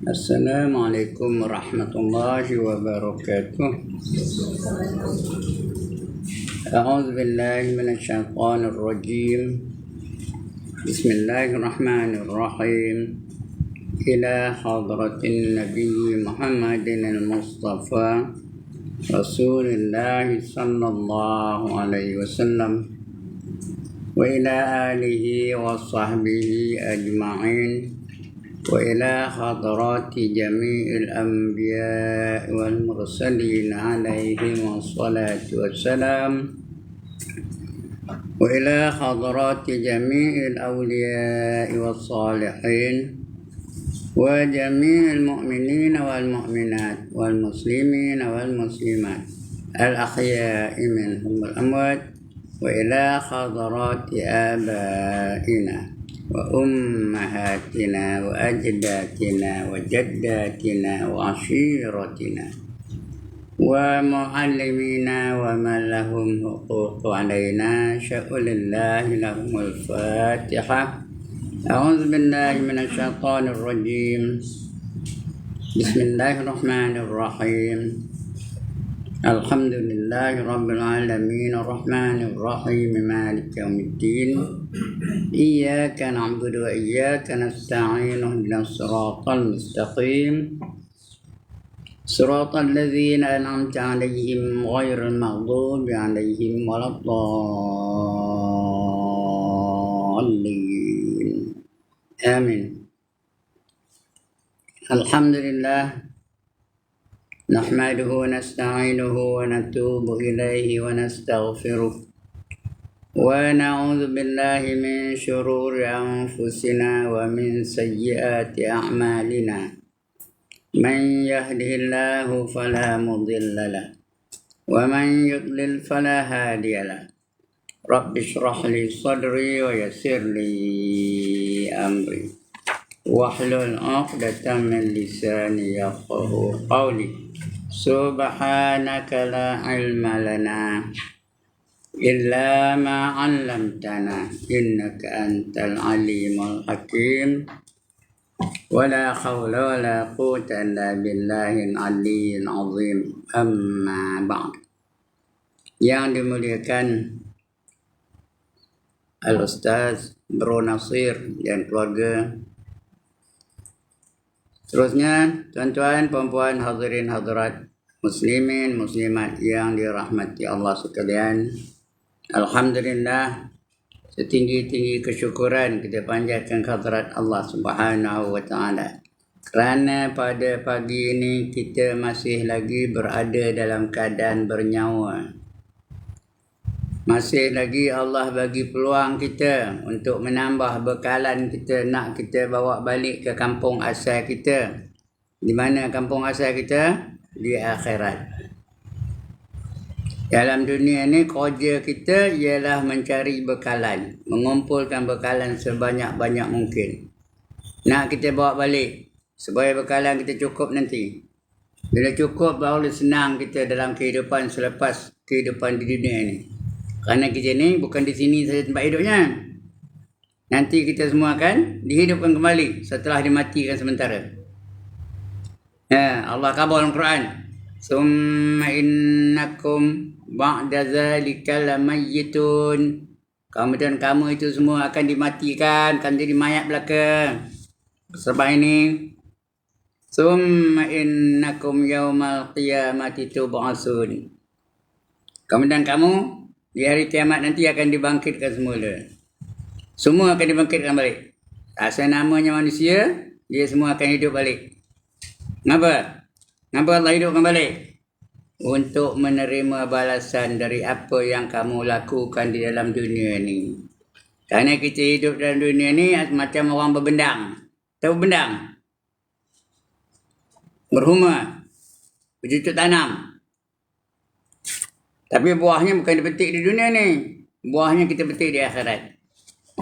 Assalamualaikum warahmatullahi wabarakatuh. A'udzu billahi minasyaitonir rajim. Bismillahirrahmanirrahim. Ila hadratin Nabi Muhammadin al-Mustafa Rasulullah sallallahu alaihi wasallam wa ila alihi wa sahbihi ajma'in wa ila hadrati jami'il anbiya wal mursalin alaihim wassalatu wassalam wa ila hadrati jami'il awliya was salihin wa jami'il mu'minin wal mu'minat wal muslimin wal muslimat al ahya'i minhum wal amwat wa ila hadrati abaina wa ummahatina wa ajdatina wa jaddatina wa ashiratina wa muallimina wa man lahum huququ alaina sya'ulillahi lahumul fatihah. A'udzu billahi minasyaitonir rajim. Bismillahirrahmanirrahim. Alhamdulillahi rabbil alamin arrahmanir rahim maliki yaumiddin. Iyyaka na'budu wa iyyaka nasta'in ihdinas siratal mustaqim. Siratal ladzina an'amta 'alaihim ghairil maghdubi 'alaihim waladdallin. Amin. Alhamdulillah. Nahmaduhu wa nasta'inuhu wa natubu ilaihi wa nastaghfiruh wa na'udzu billahi min shururi anfusina wa min sayyiati a'malina. Man yahdihillahu fala mudilla lahu wa man yudlil fala hadiya lahu. Rabbi shrah li sadri wa yassir li amri wahlul 'uqdatam min lisani yafqahu qawli. Subhanaka la ilma lana illa ma 'allamtana innaka antal alimul hakim. Wala hawla wala quwwata illa billahil aliyyil azim. Amma ba'd. Yang dimuliakan Al-Ustaz Bro Nasir dan keluarga. Seterusnya, tuan-tuan, puan-puan, hadirin hadirat, muslimin, muslimat yang dirahmati Allah sekalian. Alhamdulillah, setinggi-tinggi kesyukuran kita panjatkan kehadrat Allah Subhanahu wa taala. Kerana pada pagi ini kita masih lagi berada dalam keadaan bernyawa. Masih lagi Allah bagi peluang kita untuk menambah bekalan kita nak kita bawa balik ke kampung asal kita. Di mana kampung asal kita? Di akhirat. Dalam dunia ni kerja kita ialah mencari bekalan, mengumpulkan bekalan sebanyak-banyak mungkin. Nak kita bawa balik supaya bekalan kita cukup nanti. Bila cukup baru senang kita dalam kehidupan selepas kehidupan di dunia ni. Kerana kita ni bukan di sini saja tempat hidupnya. Nanti kita semua akan dihidupkan kembali setelah dimatikan sementara. Allah khabar dalam Quran. Summa innakum ba'da zalika lamayyitun. Kemudian kamu itu semua akan dimatikan, akan jadi mayat belaka. Sebab ini summa innakum yaumal qiyamati tub'atsun. Kemudian kamu di hari kiamat nanti akan dibangkitkan semula. Semua akan dibangkitkan balik. Asal namanya manusia, dia semua akan hidup balik. Kenapa? Kenapa Allah hidupkan balik? Untuk menerima balasan dari apa yang kamu lakukan di dalam dunia ni. Kerana kita hidup dalam dunia ni macam orang berbendang. Tahu bendang? Berhuma. Bercucuk tanam. Tapi buahnya bukan dipetik di dunia ni. Buahnya kita petik di akhirat.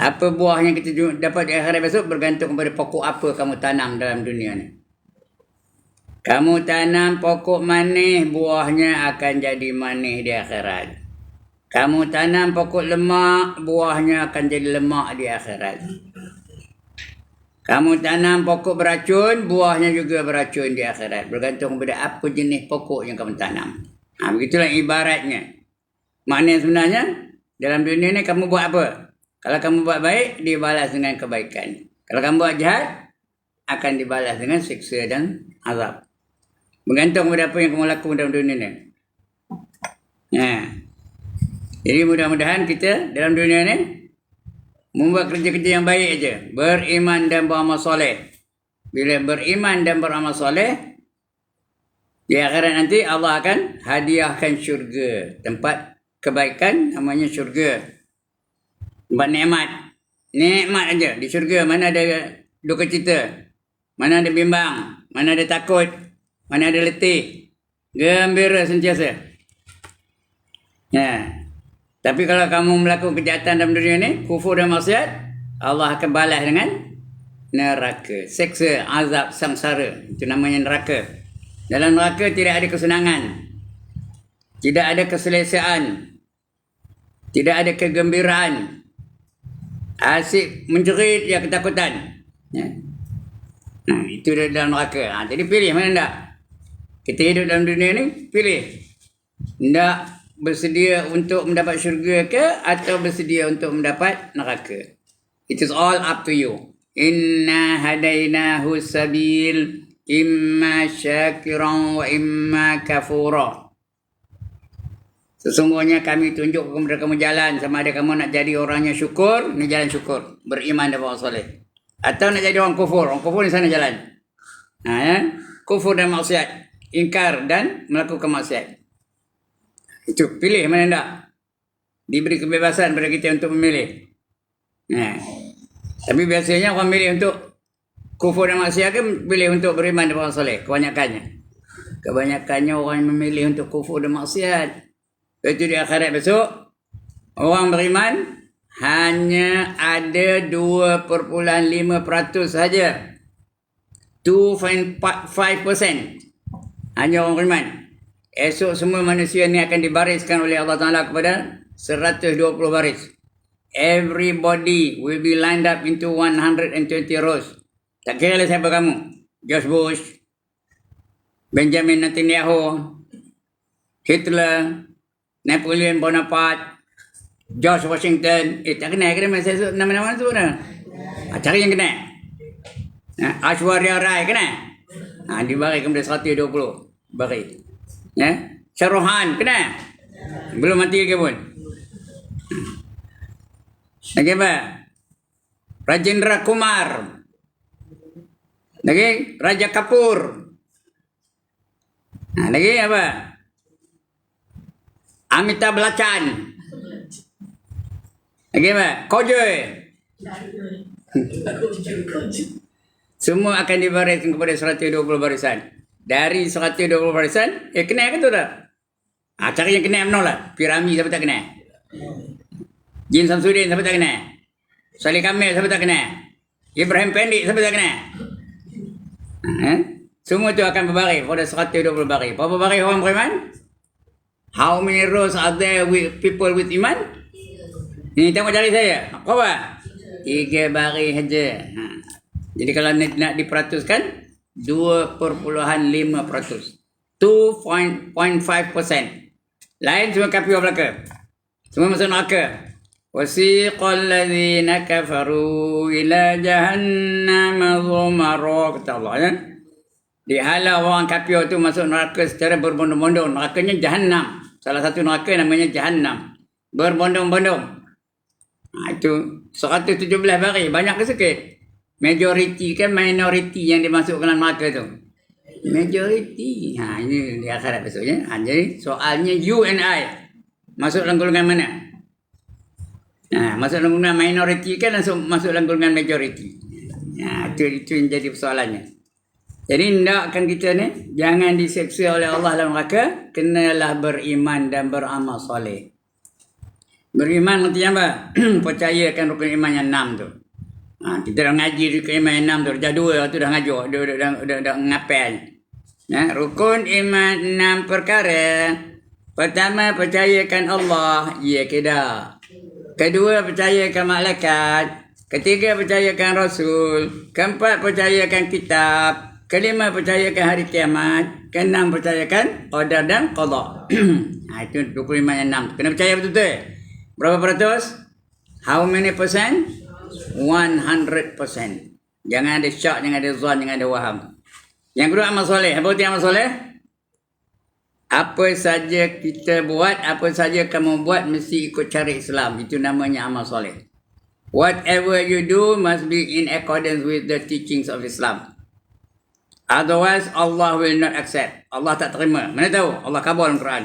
Apa buahnya kita dapat di akhirat besok bergantung kepada pokok apa kamu tanam dalam dunia ni. Kamu tanam pokok manis, buahnya akan jadi manis di akhirat. Kamu tanam pokok lemak, buahnya akan jadi lemak di akhirat. Kamu tanam pokok beracun, buahnya juga beracun di akhirat. Bergantung pada apa jenis pokok yang kamu tanam. Begitulah ibaratnya. Maknanya sebenarnya, dalam dunia ni kamu buat apa? Kalau kamu buat baik, dibalas dengan kebaikan. Kalau kamu buat jahat, akan dibalas dengan siksa dan azab. Bergantung pada apa yang kamu lakukan dalam dunia ni. Jadi mudah-mudahan kita dalam dunia ni membuat kerja-kerja yang baik aja. Beriman dan beramal soleh. Bila beriman dan beramal soleh, di akhirat nanti Allah akan hadiahkan syurga. Tempat kebaikan namanya syurga. Tempat nikmat. Nikmat aja. Di syurga mana ada duka cita, mana ada bimbang, mana ada takut, mana ada letih. Gembira sentiasa. Tapi kalau kamu melakukan kejahatan dalam dunia ni, kufur dan maksiat, Allah akan balas dengan neraka. Seksa, azab, sangsara. Itu namanya neraka. Dalam neraka tidak ada kesenangan. Tidak ada keselesaan. Tidak ada kegembiraan. Asyik menjerit, ya ketakutan. Itu dalam neraka. Jadi pilih mana tak? Kita hidup dalam dunia ni, pilih. Tak bersedia untuk mendapat syurga ke atau bersedia untuk mendapat neraka. It is all up to you. Inna hadainahu sabil imma syakiran wa imma kafura. Sesungguhnya kami tunjuk kepada kamu jalan, sama ada kamu nak jadi orangnya syukur, ni jalan syukur, beriman dan beramal soleh. Atau nak jadi orang kufur di sana jalan. Kufur dan maksiat, ingkar dan melakukan maksiat. Itu pilih mana tak. Diberi kebebasan pada kita untuk memilih. Tapi biasanya orang pilih untuk kufur dan maksiat kan pilih untuk beriman dan beramal soleh. Kebanyakannya orang yang memilih untuk kufur dan maksiat. Itu di akhirat besok, orang beriman hanya ada 2.5% saja. 2.5% hanya orang beriman. Esok semua manusia ni akan dibariskan oleh Allah Ta'ala kepada 120 baris. Everybody will be lined up into 120 rows. Tak kira lah siapa kamu. George Bush, Benjamin Netanyahu, Hitler, Napoleon Bonaparte, George Washington. Tak kenal ke nama saya nama-nama tu dah. Cari yang kenal. Aishwarya Rai kenal? Dibaris kepada 120 baris. Syarohan kena? Belum mati ke pun? Lagi apa? Rajendra Kumar. Lagi Raja Kapur. Lagi apa? Amitabh Bachchan. Lagi apa? Kojoy. Semua akan dibariskan kepada 120 barisan. Dari 120 barisan, kenal ke tu dah? Cari yang kenal mana lah. Pirami siapa tak kenal? Jin Samsudin siapa tak kenal? Salih Kamil siapa tak kenal? Ibrahim Pendik siapa tak kenal? Semua tu akan berbaris pada 120 baris. Berapa baris orang beriman? How many rows are there with people with iman? Ini tengok jari saya. Berapa? 3 baris saja. Jadi kalau nak diperatuskan, 2.5%. 2.5%. Lain semua kafir belaka. Semua masuk neraka. Wasiqal ladzina kafaru ila jahannam zumara, kata Allah ya. Dihalau orang kafir tu masuk neraka secara berbondong-bondong. Nerakanya Jahannam. Salah satu neraka namanya Jahannam. Berbondong-bondong. Itu 117 baris. Banyak ke sikit? Majoriti kan minoriti yang dimasukkan dalam neraka tu. Majoriti. Ini di akhirat besoknya. Jadi soalnya you and I masuk dalam golongan mana? Masuk dalam golongan minoriti kan langsung masuk dalam golongan majoriti. Itu yang jadi persoalannya. Jadi hendakkan kita ni jangan diseksa oleh Allah dalam neraka, kenalah beriman dan beramal soleh. Beriman artinya apa? Percayakan rukun iman yang 6 tu. Kita dah ngaji rukun iman yang 6 tu. Dah 2 tu dah ngajar. Dah ngapel. Rukun iman 6 perkara. Pertama, percayakan Allah. Ya ke dah. Kedua, percayakan malaikat. Ketiga, percayakan Rasul. Keempat, percayakan kitab. Kelima, percayakan hari kiamat. Keenam, percayakan qadar dan qada. Itu 25 yang 6. Kena percaya betul-betul. Berapa peratus? How many percent? 100%. Jangan ada syak, jangan ada zon, jangan ada waham. Yang kedua, amal soleh. Apa itu amal soleh? Apa saja kita buat, apa saja kamu buat, mesti ikut cara Islam. Itu namanya amal soleh. Whatever you do must be in accordance with the teachings of Islam. Otherwise, Allah will not accept. Allah tak terima. Mana tahu? Allah kabul dalam Quran.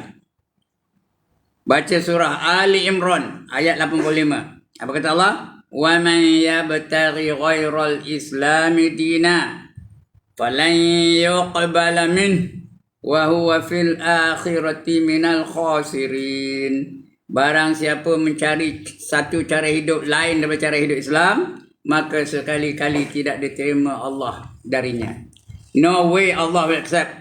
Baca surah Ali Imran ayat 85. Apa kata Allah? وَمَنْ يَبْتَغِي غَيْرَ الْإِسْلَامِ دِينًا فَلَنْ يُقْبَلَ مِنْهُ وَهُوَ فِي الْآخِرَةِ مِنَ الْخَاسِرِينَ. Barang siapa mencari satu cara hidup lain daripada cara hidup Islam, maka sekali-kali tidak diterima Allah darinya. No way Allah will accept.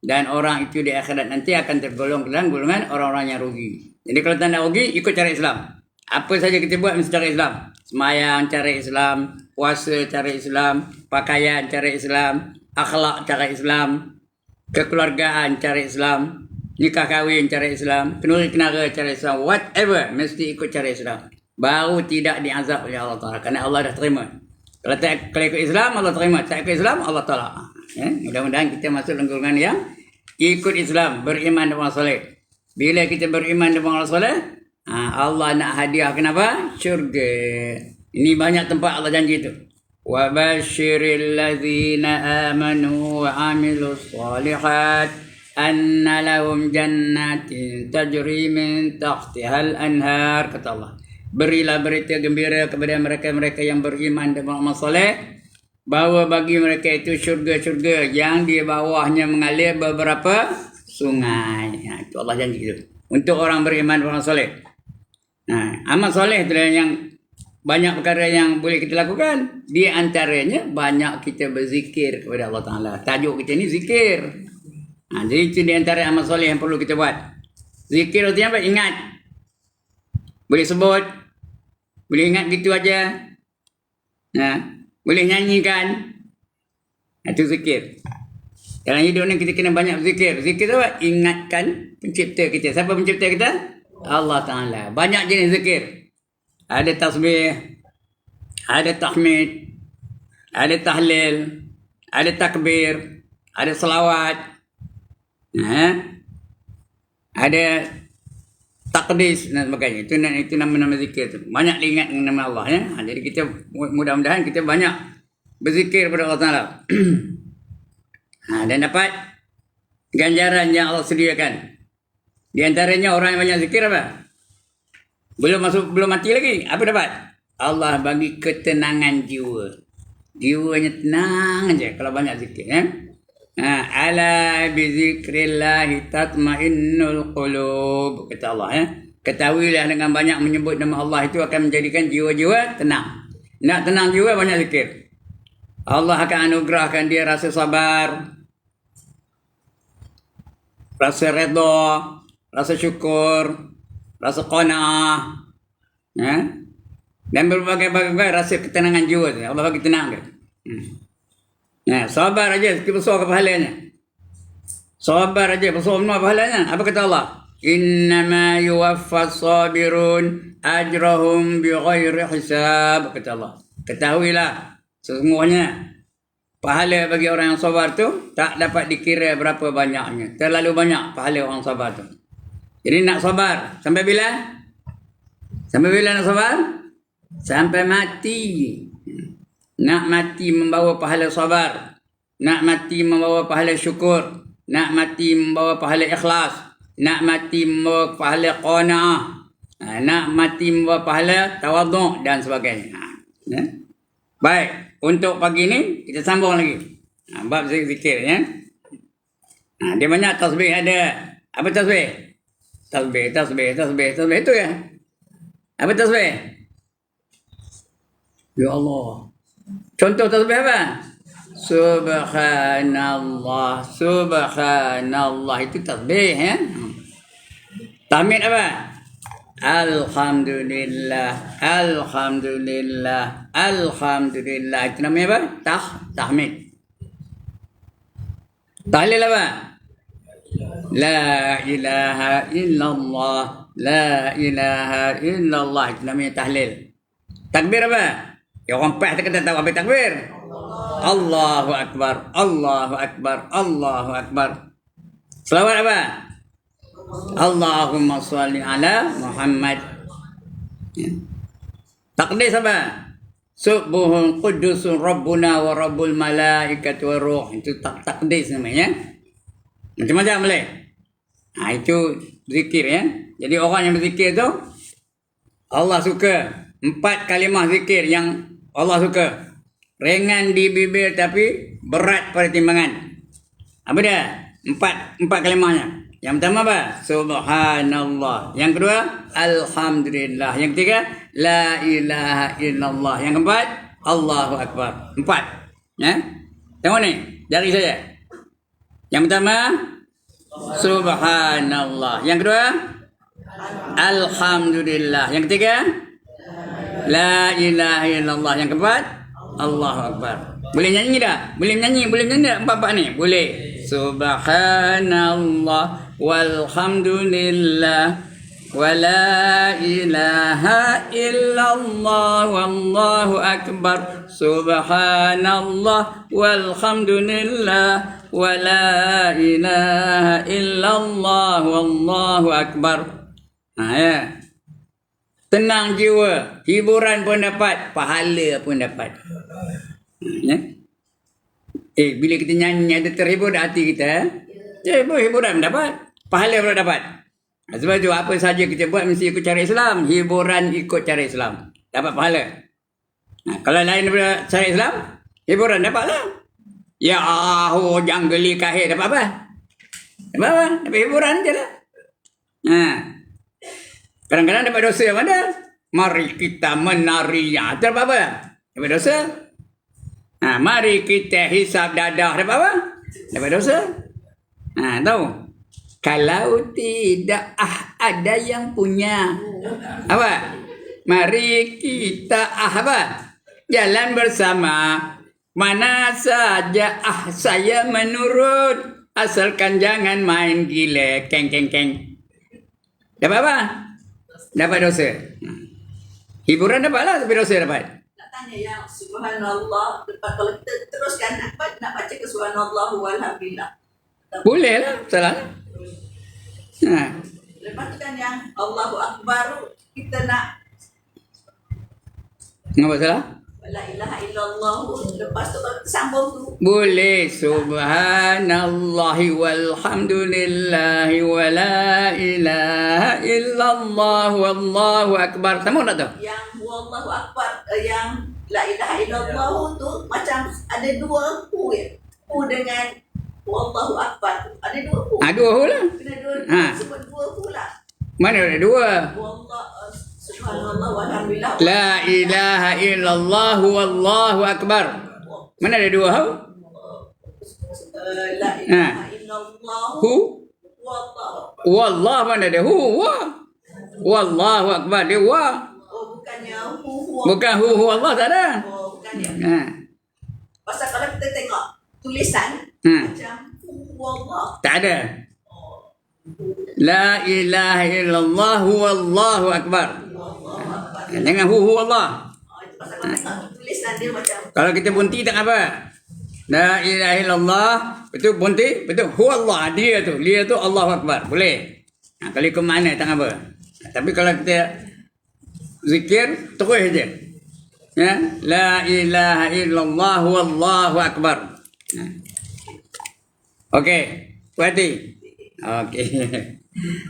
Dan orang itu di akhirat nanti akan tergolong dalam golongan orang-orang yang rugi. Jadi kalau tak nak rugi, ikut cara Islam. Apa saja kita buat mesti cara Islam. Semayang cara Islam, puasa cara Islam, pakaian cara Islam, akhlak cara Islam, kekeluargaan cara Islam, nikah kahwin cara Islam, kenuri kenara cara Islam, whatever mesti ikut cara Islam. Baru tidak diazab oleh Allah Ta'ala. Kerana Allah dah terima. Kalau ikut Islam, Allah terima. Tak ikut Islam, Allah tolak. Ya? Mudah-mudahan kita masuk dalam golongan yang ikut Islam, beriman dengan orang soleh. Bila kita beriman dengan orang soleh, Allah nak hadiah kenapa? Syurga. Ini banyak tempat Allah janji itu. Wa basyiril ladzina amanu wa amilus shalihat anna lahum jannatin tajri min tahtihal anhar, kata Allah. Berilah berita gembira kepada mereka-mereka yang beriman dan beramal soleh, bahawa bagi mereka itu syurga-syurga yang di bawahnya mengalir beberapa sungai. Itu Allah janji itu untuk orang beriman dan beramal soleh. Amal soleh adalah yang banyak perkara yang boleh kita lakukan. Di antaranya banyak kita berzikir kepada Allah Ta'ala. Tajuk kita ni zikir. Jadi itu di antara amal soleh yang perlu kita buat. Zikir artinya apa? Ingat. Boleh sebut. Boleh ingat gitu aja. Boleh nyanyikan. Itu zikir. Dalam hidup ni kita kena banyak zikir. Zikir tu apa? Ingatkan pencipta kita. Siapa pencipta kita? Allah Ta'ala. Banyak jenis zikir. Ada tasbih, ada tahmid, ada tahlil, ada takbir, ada selawat, ada takdis dan sebagainya. Itu nama-nama zikir tu. Banyak diingat dengan nama Allah, ya. Jadi kita mudah-mudahan kita banyak berzikir kepada Allah Ta'ala. Dan dapat ganjaran yang Allah sediakan. Di antaranya orang yang banyak zikir apa? Belum mati lagi. Apa dapat? Allah bagi ketenangan jiwa. Jiwanya tenang aja kalau banyak zikir, ya. Ala bi zikrillahi tatmainnul qulub, kata Allah, ya. Ketahuilah dengan banyak menyebut nama Allah itu akan menjadikan jiwa-jiwa tenang. Nak tenang jiwa, banyak zikir. Allah akan anugerahkan dia rasa sabar, rasa redha, rasa syukur, rasa qanaah, ya? Dan berbagai-bagai rasa ketenangan jiwa. Allah bagi tenang dia. Sabar aja, sikit besar ke pahalanya. Sabar aja, besar semua pahalanya. Apa kata Allah? Innama yuwaffas sabirun ajrahum bighairi hisab, kata Allah. Ketahuilah, sesungguhnya pahala bagi orang yang sabar tu tak dapat dikira berapa banyaknya. Terlalu banyak pahala orang sabar tu. Jadi nak sabar sampai bila? Sampai bila nak sabar? Sampai mati. Nak mati membawa pahala sabar. Nak mati membawa pahala syukur. Nak mati membawa pahala ikhlas. Nak mati membawa pahala qanaah. Nak mati membawa pahala tawaduk dan sebagainya. Baik, untuk pagi ni kita sambung lagi. Bab zikir, ya. Dia banyak tasbih ada. Apa tasbih? Tasbih itu ya. Apa tasbih? Ya Allah. Contoh tasbih apa? Subhanallah, subhanallah, itu tasbih, ya. Tahmid apa? Alhamdulillah. Alhamdulillah. Alhamdulillah. Itu namanya apa? Tahmid. Tahlil apa? La ilaha illallah. La ilaha illallah. Itu namanya tahlil. Takbir apa? Ya orang pah kata tahu apa takbir? Allahu Akbar. Allahu Akbar. Allahu Akbar. Selawat apa? Allahumma sholli ala Muhammad. Ya. Takdis apa? Subuhun qudusun Rabbuna wa Rabbul malaikati wa ruh. Itu takdis namanya. Macam-macam boleh. Nah, itu zikir ya. Jadi orang yang berzikir tu Allah suka. 4 kalimah zikir yang Allah suka. Ringan di bibir tapi berat pada timbangan. Apa dia? 4 kalimahnya. Yang pertama apa? Subhanallah. Yang kedua, Alhamdulillah. Yang ketiga, La ilaha illallah. Yang keempat, Allahu Akbar. 4. Ya? Tengok ni, jari saya. Yang pertama, Subhanallah. Yang kedua, Alhamdulillah. Yang ketiga, La ilaha illallah. Yang keempat, Allahu Akbar. Boleh nyanyi tak? Boleh nyanyi tak 4 ni? Boleh. Subhanallah walhamdulillah wa la ilaha illallah wallahu akbar. Subhanallah walhamdulillah wa la ilaha illallah wallahu akbar. Ya. Tenang jiwa, hiburan pun dapat, pahala pun dapat. Ya. Bila kita nyanyi ada terhibur dah hati kita, hiburan dapat, pahala pun dapat. Sebab tu apa saja kita buat mesti ikut cara Islam. Hiburan ikut cara Islam, dapat pahala. Kalau lain daripada cara Islam, hiburan dapatlah. Ya jangan geli kahir, dapat apa? Dapat apa? Dapat hiburan je lah. Kadang-kadang dapat dosa mana? Mari kita menari. Dapat apa? Dapat dosa. Mari kita hisap dadah. Dapat apa? Dapat dosa. Tahu? Kalau tidak ada yang punya. Apa? Mari kita apa? Jalan bersama. Mana saja saya menurut. Asalkan jangan main gila. Keng. Dapat apa? Dapat dosa. Hiburan dapatlah, tapi dosa dapat. Tanya yang subhanallah, kalau kita teruskan nak baca ke subhanallah walhamdulillah. Boleh lah, salah. Lepas tu kan yang Allahu Akbar kita nak Ngapa salah? la ilaha illallah. Lepas tu kalau kita sambung tu boleh subhanallahi walhamdulillahi wa la ilaha illallah wallahu akbar. Sama tak tu? yang wallahu akbar, yang la ilaha illallah tu macam ada 2 hu ya. Hu dengan wallahu akbar tu ada 2 hu. 2 hu lah. Kena 2 sebut 2 hu lah. Mana ada 2? Subhanallah walhamdulillah. La ilaha illallah wallahu akbar. Mana ada 2 hu? La ilaha illallah Hu? Wallah mana ada hu? Wallahu akbar dia wa. Bukannya hu. Bukan hu Allah tak ada. Bukannya. Pasal kalau kita tengok tulisan macam hu Allah. Tak ada. La ilaha illallah wallahu akbar. Jangan hu Allah. Pasal kalau tengok tulisan dia macam. Kalau kita bunti tak apa. La ilaha illallah, betul bunti, betul hu Allah, dia tu Allahu akbar. Boleh. Kalau ikut mana tak apa. Tapi kalau kita zikir terus saja. Ya, la ilaha illallah wallahu akbar. Okey, berarti. Okey.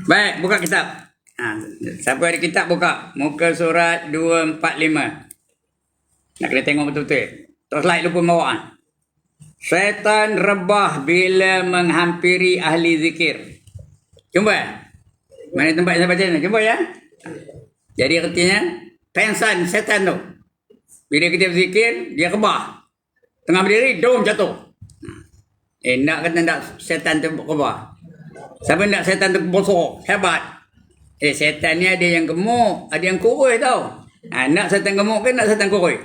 Baik, buka kitab. Siapa ada kitab buka. Muka surat 245. Nak kena tengok betul-betul. Terus like lupa bawah. Syaitan rebah bila menghampiri ahli zikir. Jumpa. Mana tempat saya baca ni? Jumpa ya. Jadi artinya pensan setan tu. Bila kita berzikir, dia rebah. Tengah berdiri, dom jatuh. Nak kata nak setan tu rebah. Siapa nak setan tu bosok, hebat. Setan ni ada yang gemuk, ada yang kurus tau. Nak setan gemuk ke nak setan kurus?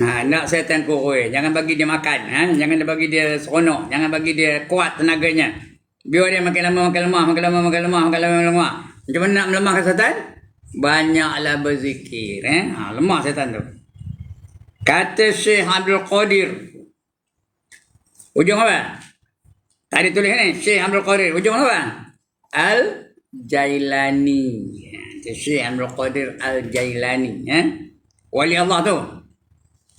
Nak setan kurus. Jangan bagi dia makan. Jangan bagi dia seronok. Jangan bagi dia kuat tenaganya. Biar dia makin lama makin lemah, makin lama makin lemah, makin lama makin lemah. Macam mana nak melemahkan setan? Banyaklah berzikir. Lemah setan tu. Kata Syekh Abdul Qadir. Ujung apa? Tadi tulis ni. Syekh Abdul Qadir. Ujung apa? Al-Jailani. Syekh Abdul Qadir Al-Jailani. Wali Allah tu.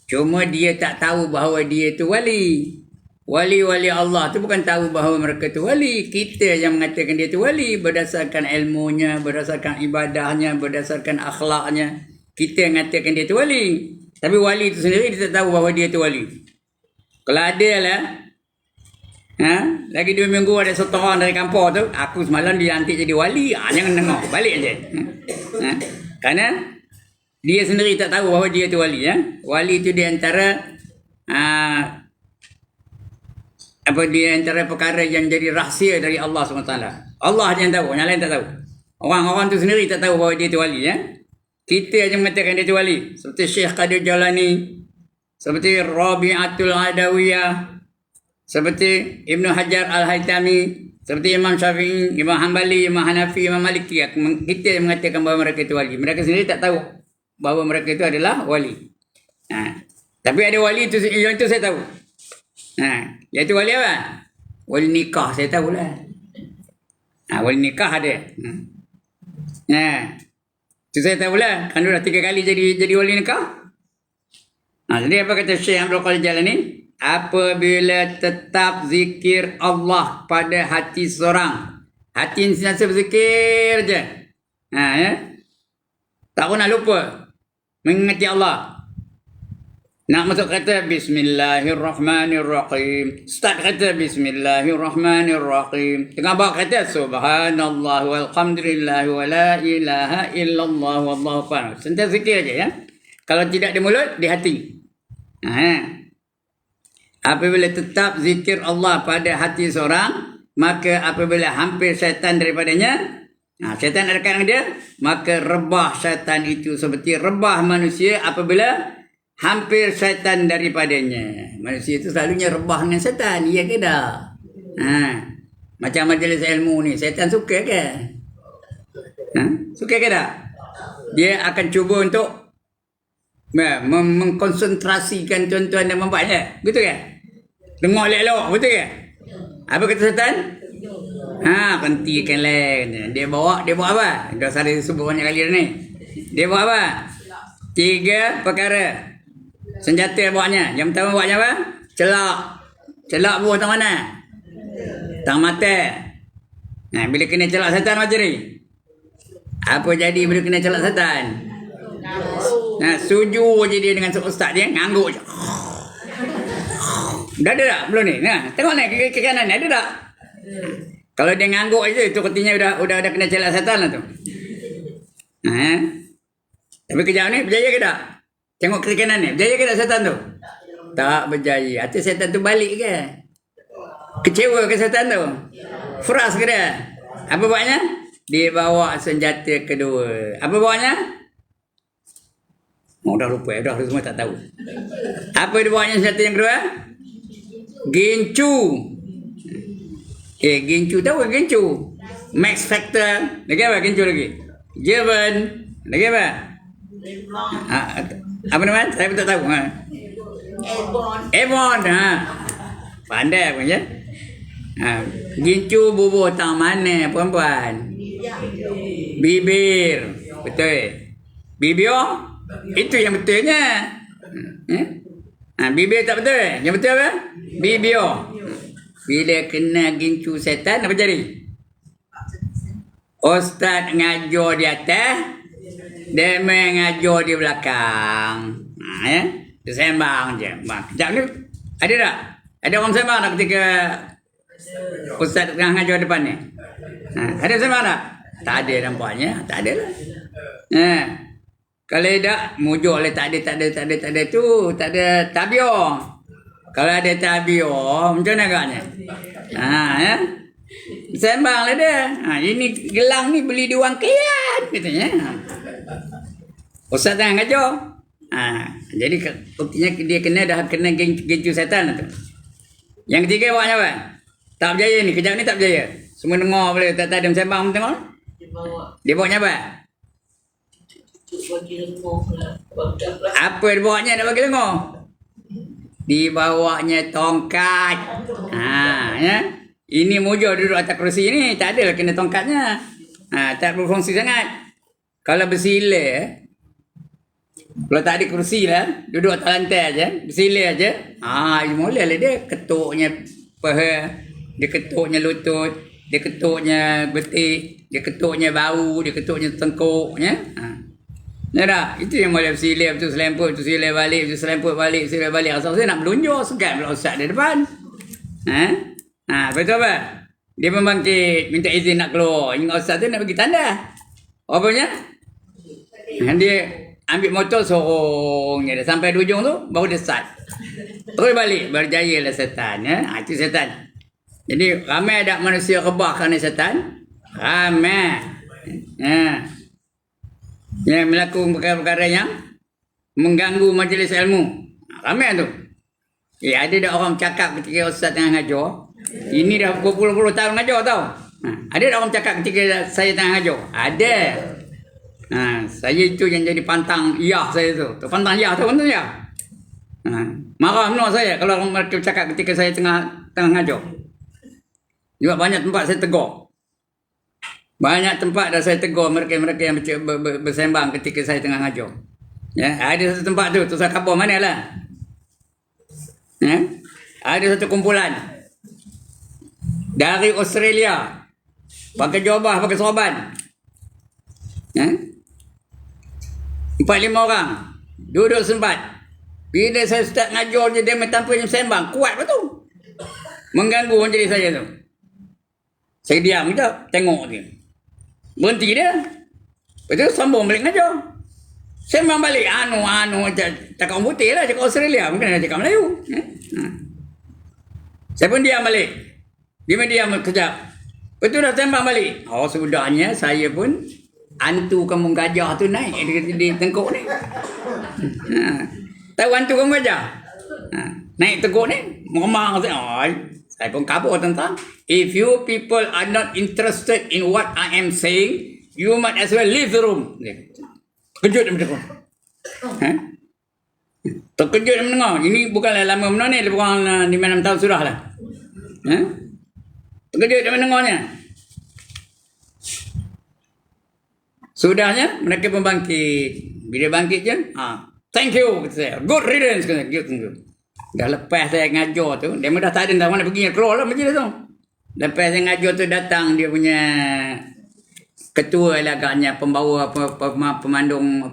Cuma dia tak tahu bahawa dia tu wali. Wali-wali Allah tu bukan tahu bahawa mereka tu wali. Kita yang mengatakan dia tu wali. Berdasarkan ilmunya, berdasarkan ibadahnya, berdasarkan akhlaknya. Kita yang mengatakan dia tu wali. Tapi wali tu sendiri dia tak tahu bahawa dia tu wali. Kalau ada lah. Lagi 2 minggu ada satu orang dari kampung tu. Aku semalam dilantik jadi wali. Jangan dengar. Balik aja. Kerana dia sendiri tak tahu bahawa dia tu wali. Wali tu di antara di antara perkara yang jadi rahsia dari Allah SWT. Allah yang tahu, yang lain tak tahu. Orang-orang tu sendiri tak tahu bahawa dia tu wali. Kita yang mengatakan dia tu wali. Seperti Syekh Qadir Jalani, seperti Rabi'atul Adawiyah, seperti Ibn Hajar Al-Haytami, seperti Imam Syafi'i, Imam Hanbali, Imam Hanafi, Imam Maliki. Kita yang mengatakan bahawa mereka itu wali. Mereka sendiri tak tahu bahawa mereka itu adalah wali. Tapi ada wali itu, yang itu saya tahu. Iaitu wali apa? Wali nikah, saya tahu lah. Wali nikah ada. Itu saya tahu lah. Kan dah 3 kali jadi wali nikah. Jadi apa kata Syekh Abdul Qadir Jalani? Apabila tetap zikir Allah pada hati seorang, hati ini sentiasa berzikir je, tak pernah lupa mengingati Allah. Nak masuk kata Bismillahirrahmanirrahim, start kata Bismillahirrahmanirrahim, tengah bawa kata Subhanallah walhamdulillah wa la ilaha illallah wallahu akbar. Sentiasa zikir je. Kalau tidak di mulut, di hati. Apabila tetap zikir Allah pada hati seorang, maka apabila hampir syaitan daripadanya, syaitan ada kat dia, maka rebah syaitan itu seperti rebah manusia apabila hampir syaitan daripadanya. Manusia itu selalunya rebah dengan syaitan, iya ke tak? Macam majlis ilmu ni, syaitan suka ke? Suka ke tak? Dia akan cuba untuk mengkonsentrasikan tuan-tuan dan puan-puan. Betul ke? Dengar elok-elok, betul ke? Apa kata syaitan? Hentikan lain. Dia bawa apa? Dah saya sebut banyak kali dah ni. Dia bawa apa? 3 perkara. Senjata bawanya. Yang pertama bawanya apa? Celak. Celak buah tang mana? Tang mata. Bila kena celak syaitan macam ni. Apa jadi bila kena celak syaitan? Sujud je dia dengan ustaz dia, ngangguk je. Dah ada tak belum ni? Tengok ni ke kanan ni, ada tak? Kalau dia ngangguk je, tu artinya udah kena celak syaitan lah tu. Tapi kejap ni berjaya ke tak? Tengok ke kanan ni, berjaya ke tak syaitan tu? Tak berjaya. Atau syaitan tu balik ke? Kecewa ke syaitan tu? Frust ke dia? Apa buatnya? Dia bawa senjata kedua. Apa bawanya? Dah lupa, dah semua tak tahu. Apa dia bawanya senjata yang kedua? Gincu. Gincu tahu ke gincu? Max Factor. Lagi apa gincu lagi? German. Lagi apa? Apa nama? Saya pun tak tahu. Airborne. Pandai pun ya. Gincu bubuh tang mana perempuan? Bibir. Betul. Bibir itu yang betulnya. Bibir tak betul. Yang betul apa? Bibir. Bila kena gincu setan apa jadi? Ustaz ngajar di atas, dia mengajar di belakang. Dia sembang je. Sekejap ni ada tak? Ada orang sembang tak ketika Ustaz tengah ngajar depan ni? Ada sembang tak? Tak ada nampaknya. Tak ada lah. Kalau tak, mujur lah tak ada tu. Tak ada tabior. Kalau ada tabior, macam mana agaknya? Sembang lah dia. Ini gelang ni beli di wang kiat katanya. Ustaz tengah ngajar. Jadi buktinya dia kena genju setan tu. Yang ketiga awaknya apa? Tak berjaya ni, kejap ni tak berjaya. Semua dengar boleh tak ada sembang tengok. Dia bawanya apa? Apa dia bawanya nak bagi dengar? Dibawanya tongkat. Ya. Ini mujur duduk atas kerusi ni, tak adalah kena tongkatnya. Tak berfungsi sangat. Kalau bersila, kalau tak ada kerusi lah, duduk atas lantai aja, bersila aja. Mula lah dia ketuknya paha, dia ketuknya lutut, dia ketuknya betik, dia ketuknya bau, dia ketuknya tengkuknya. Ya dah, itu yang boleh bersilap tu selemput, tu silap balik, tu selemput balik, silap balik. Asal saya nak melunjur, segan pula ustaz di depan. Betul apa? Dia membangkit, minta izin nak keluar. Ingat ustaz tu nak bagi tanda. Apanya? Dia ambil motor sorongnya dah sampai di ujung tu, baru dia start. Terus balik, berjaya lah setan. Itu setan. Jadi ramai ada manusia rebah kerana setan. Ramai. Yang melakukan perkara-perkara yang mengganggu majlis ilmu. Ramai tu. Ada dah orang cakap ketika ustaz tengah ngajar. Ini dah berpuluh-puluh tahun ngajar tau. Ada dah orang cakap ketika saya tengah ngajar. Ada. Saya itu yang jadi pantang iyah saya tu. Pantang iyah tu kan tu ya. Marah menolak saya kalau orang mereka cakap ketika saya tengah ngajar. Juga banyak tempat saya tegur. Banyak tempat dah saya tegur mereka-mereka yang bersembang ketika saya tengah ngajar. Ya, ada satu tempat tu, Tuan Khabar mana lah. Ya, ada satu kumpulan dari Australia, pakai jubah, pakai sorban. Ya, 4-5 orang duduk sempat. Bila saya start ngajar je, dia tanpa yang sembang, kuat betul. Mengganggu majlis saya tu. Saya diam sekejap, tengok dia. Berhenti dia. Lepas tu sambung balik ngajar. Sembang balik. Cakap orang putih lah, cakap Australia. Mungkin ada cakap Melayu. Saya pun diam balik. Diam kejap. Lepas tu dah sembang balik. Sudahnya saya pun hantu kampung gajah tu naik di tengkuk ni. Tahu hantu kampung gajah? Naik tengkuk ni. Memang saya pun kabur tentang. If you people are not interested in what I am saying, you might as well leave the room. Terkejut dia mendengar. Terkejut dia mendengar. Ini bukanlah lama mendengar ni. Lebih kurang 5-6 tahun sudah lah. Terkejut dia mendengarnya. Sudahnya mereka pun bangkit. Bila bangkit je, thank you kata saya. Good riddance kata saya. Dah lepas saya ngajar tu, dia dah tak ada mana pergi, keluar lah majlis tu. Lepas saya ngajar tu datang dia punya ketua lah agaknya, pembawa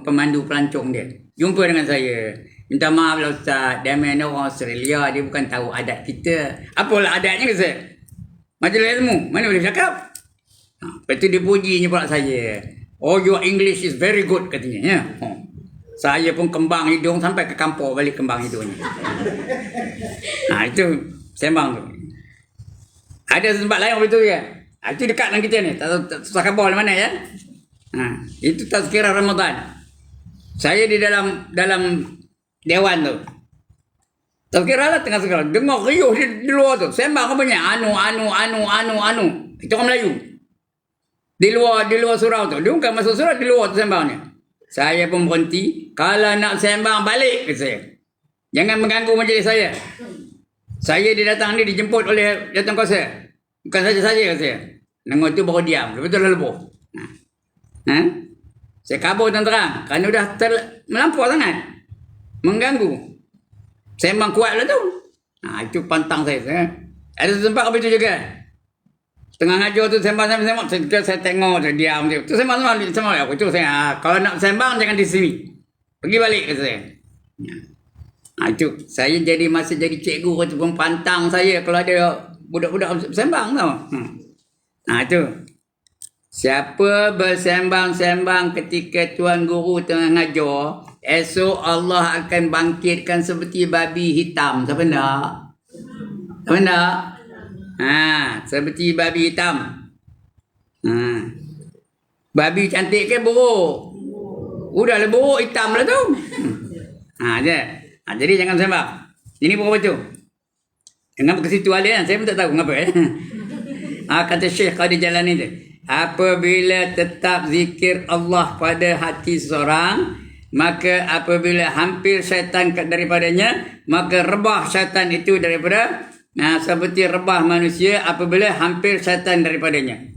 pemandu pelancong dia. Jumpa dengan saya. Minta maaf lah ustaz, dia main orang Australia, dia bukan tahu adat kita. Apalah adatnya kata saya? Majlis ilmu, mana boleh cakap? Lepas tu dia pujinya pula saya. Your English is very good katanya. Ya. Saya pun kembang hidung sampai ke kampung balik kembang hidungnya. Itu sembang tu. Ada tempat lain begitu ya. Itu dekat dengan kita ni. Tak susah khabar mana ya. Itu tazkirah Ramadan. Saya di dalam dewan tu. Tazkirah lah tengah sekarang. Dengar riuh di luar tu. Sembang apa banyak. Anu. Itu orang Melayu. Di luar surau tu. Dia bukan masuk surau, di luar tu sembangnya. Saya pun berhenti. Kalau nak sembang balik ke saya. Jangan mengganggu majlis saya. Saya didatang ni dijemput oleh jawatan kuasa. Bukan saja ke saya. Nengok tu baru diam. Lepas tu dah lebuh. Saya kabur terang. Kerana dah melampau sangat. Mengganggu. Sembang kuat lah tu. Itu pantang saya. Ada tempat apa itu juga. Tengah ngajar tu sembang. Saya tengok, saya diam. Tu sembang. Itu saya, kalau nak sembang jangan di sini. Pergi balik ke saya. Itu saya masih jadi cikgu tu pun pantang saya kalau ada budak-budak sembang tau. Itu. Siapa bersembang-sembang ketika tuan guru tengah ngajar, esok Allah akan bangkitkan seperti babi hitam. Siapa nak? Seperti babi hitam. Babi cantik ke buruk? Udahlah buruk hitam lah tu. Jadi jangan sembah. Ini pun betul. Kenapa ke situ alih? Saya pun tak tahu kenapa. Kata Syekh Qadir Jalani tu. Apabila tetap zikir Allah pada hati seseorang, maka apabila hampir syaitan daripadanya, maka rebah syaitan itu daripada seperti rebah manusia apabila hampir syaitan daripadanya.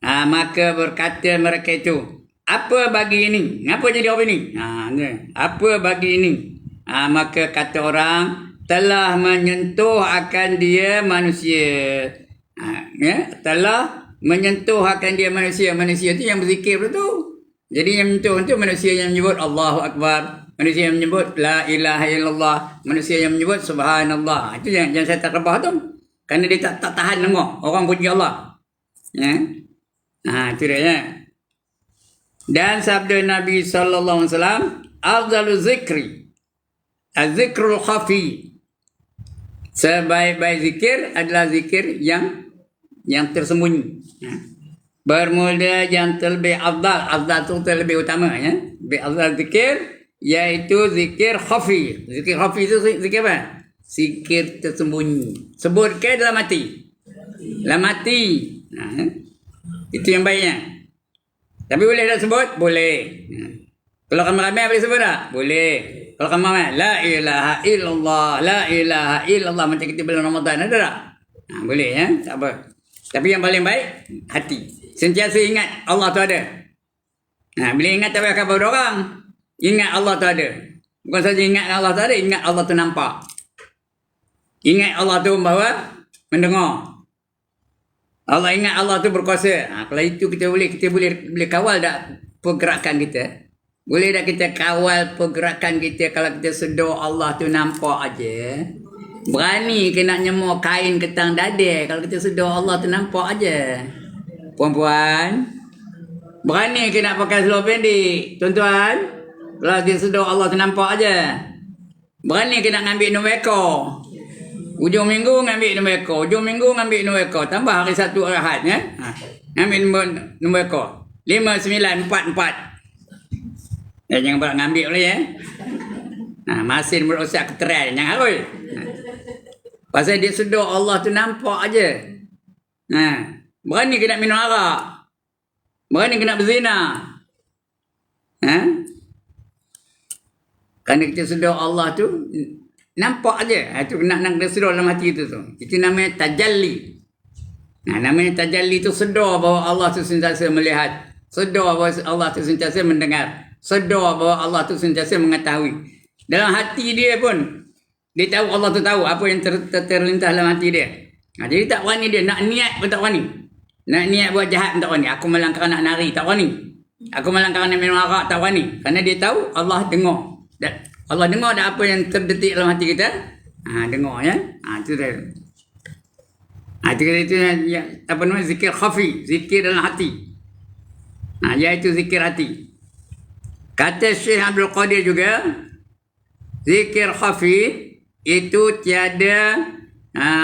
Maka berkata mereka itu, apa bagi ini? Kenapa jadi apa ini? Apa bagi ini? Maka kata orang, telah menyentuh akan dia manusia. Telah menyentuh akan dia manusia. Manusia itu yang berzikir tu. Jadi yang menyentuh itu manusia yang menyebut Allahu Akbar. Manusia yang menyebut La ilaha illallah. Manusia yang menyebut Subhanallah. Itu yang saya tak rebah tu. Kerana dia tak tahan dengar orang puji Allah. Itu dia. Dan sabda Nabi SAW, afdalu zikri az-zikrul khafi. Sebaik-baik zikir adalah zikir yang tersembunyi. Bermula yang terlebih afdal tu terlebih utama, lebih afdal zikir iaitu zikir khafi. Zikir khafi itu zikir apa? Zikir tersembunyi. Sebut ke dalam hati. Dalam hati. Itu yang baiknya. Tapi boleh tak sebut? Boleh. Kalau ramai-ramai boleh sebut tak? Boleh. Kalau ramai-ramai, La ilaha illallah, La ilaha illallah. Macam kita bulan Ramadan, ada tak? Boleh, tak apa. Tapi yang paling baik, hati. Sentiasa ingat Allah tu ada. Bila ingat tak payah khabar orang. Ingat Allah tu ada. Bukan saja ingat Allah tu ada, ingat Allah tu nampak. Ingat Allah tu bahawa mendengar. Allah ingat Allah tu berkuasa. Kalau itu kita boleh kawal tak pergerakan kita? Boleh tak kita kawal pergerakan kita kalau kita sedar Allah tu nampak aja? Berani ke nak nyemur kain ketang dada kalau kita sedar Allah tu nampak aja? Puan-puan, berani ke nak pakai seluar pendek? Tuan-tuan, kalau kita sedar Allah tu nampak aja? Berani ke nak ngambil nombor ekor? Ujung minggu ngambil nombor ekor, ujung minggu ngambil nombor ekor. Tambah hari Sabtu Ahad, Ngambil nombor ekor. 5944. Jangan pula ngambil boleh, masin berusak keterai. Jangan oi. Pasal dia sedar Allah tu nampak aja. Berani ke nak minum arak? Berani ke nak berzina? Kerana kita sedar Allah tu nampak aja. Itu nak sedar dalam hati itu tu. Itu namanya tajalli. Namanya tajalli tu sedar bahawa Allah tu sentiasa melihat. Sedar bahawa Allah tu sentiasa mendengar. Sedar bahawa Allah tu sentiasa mengetahui. Dalam hati dia pun, dia tahu Allah tu tahu apa yang terlintas dalam hati dia. Jadi tak berani dia. Nak niat pun tak berani. Nak niat buat jahat pun tak berani. Aku melangkah nak nari, tak berani. Aku melangkah nak minum arak, tak berani. Kerana dia tahu Allah dengar. Allah dengar dah apa yang terdetik dalam hati kita. Dengar ya. Itu dia. Itu apa namanya, zikir khafi, zikir dalam hati. Iaitu zikir hati. Kata Syekh Abdul Qadir juga, zikir khafi itu tiada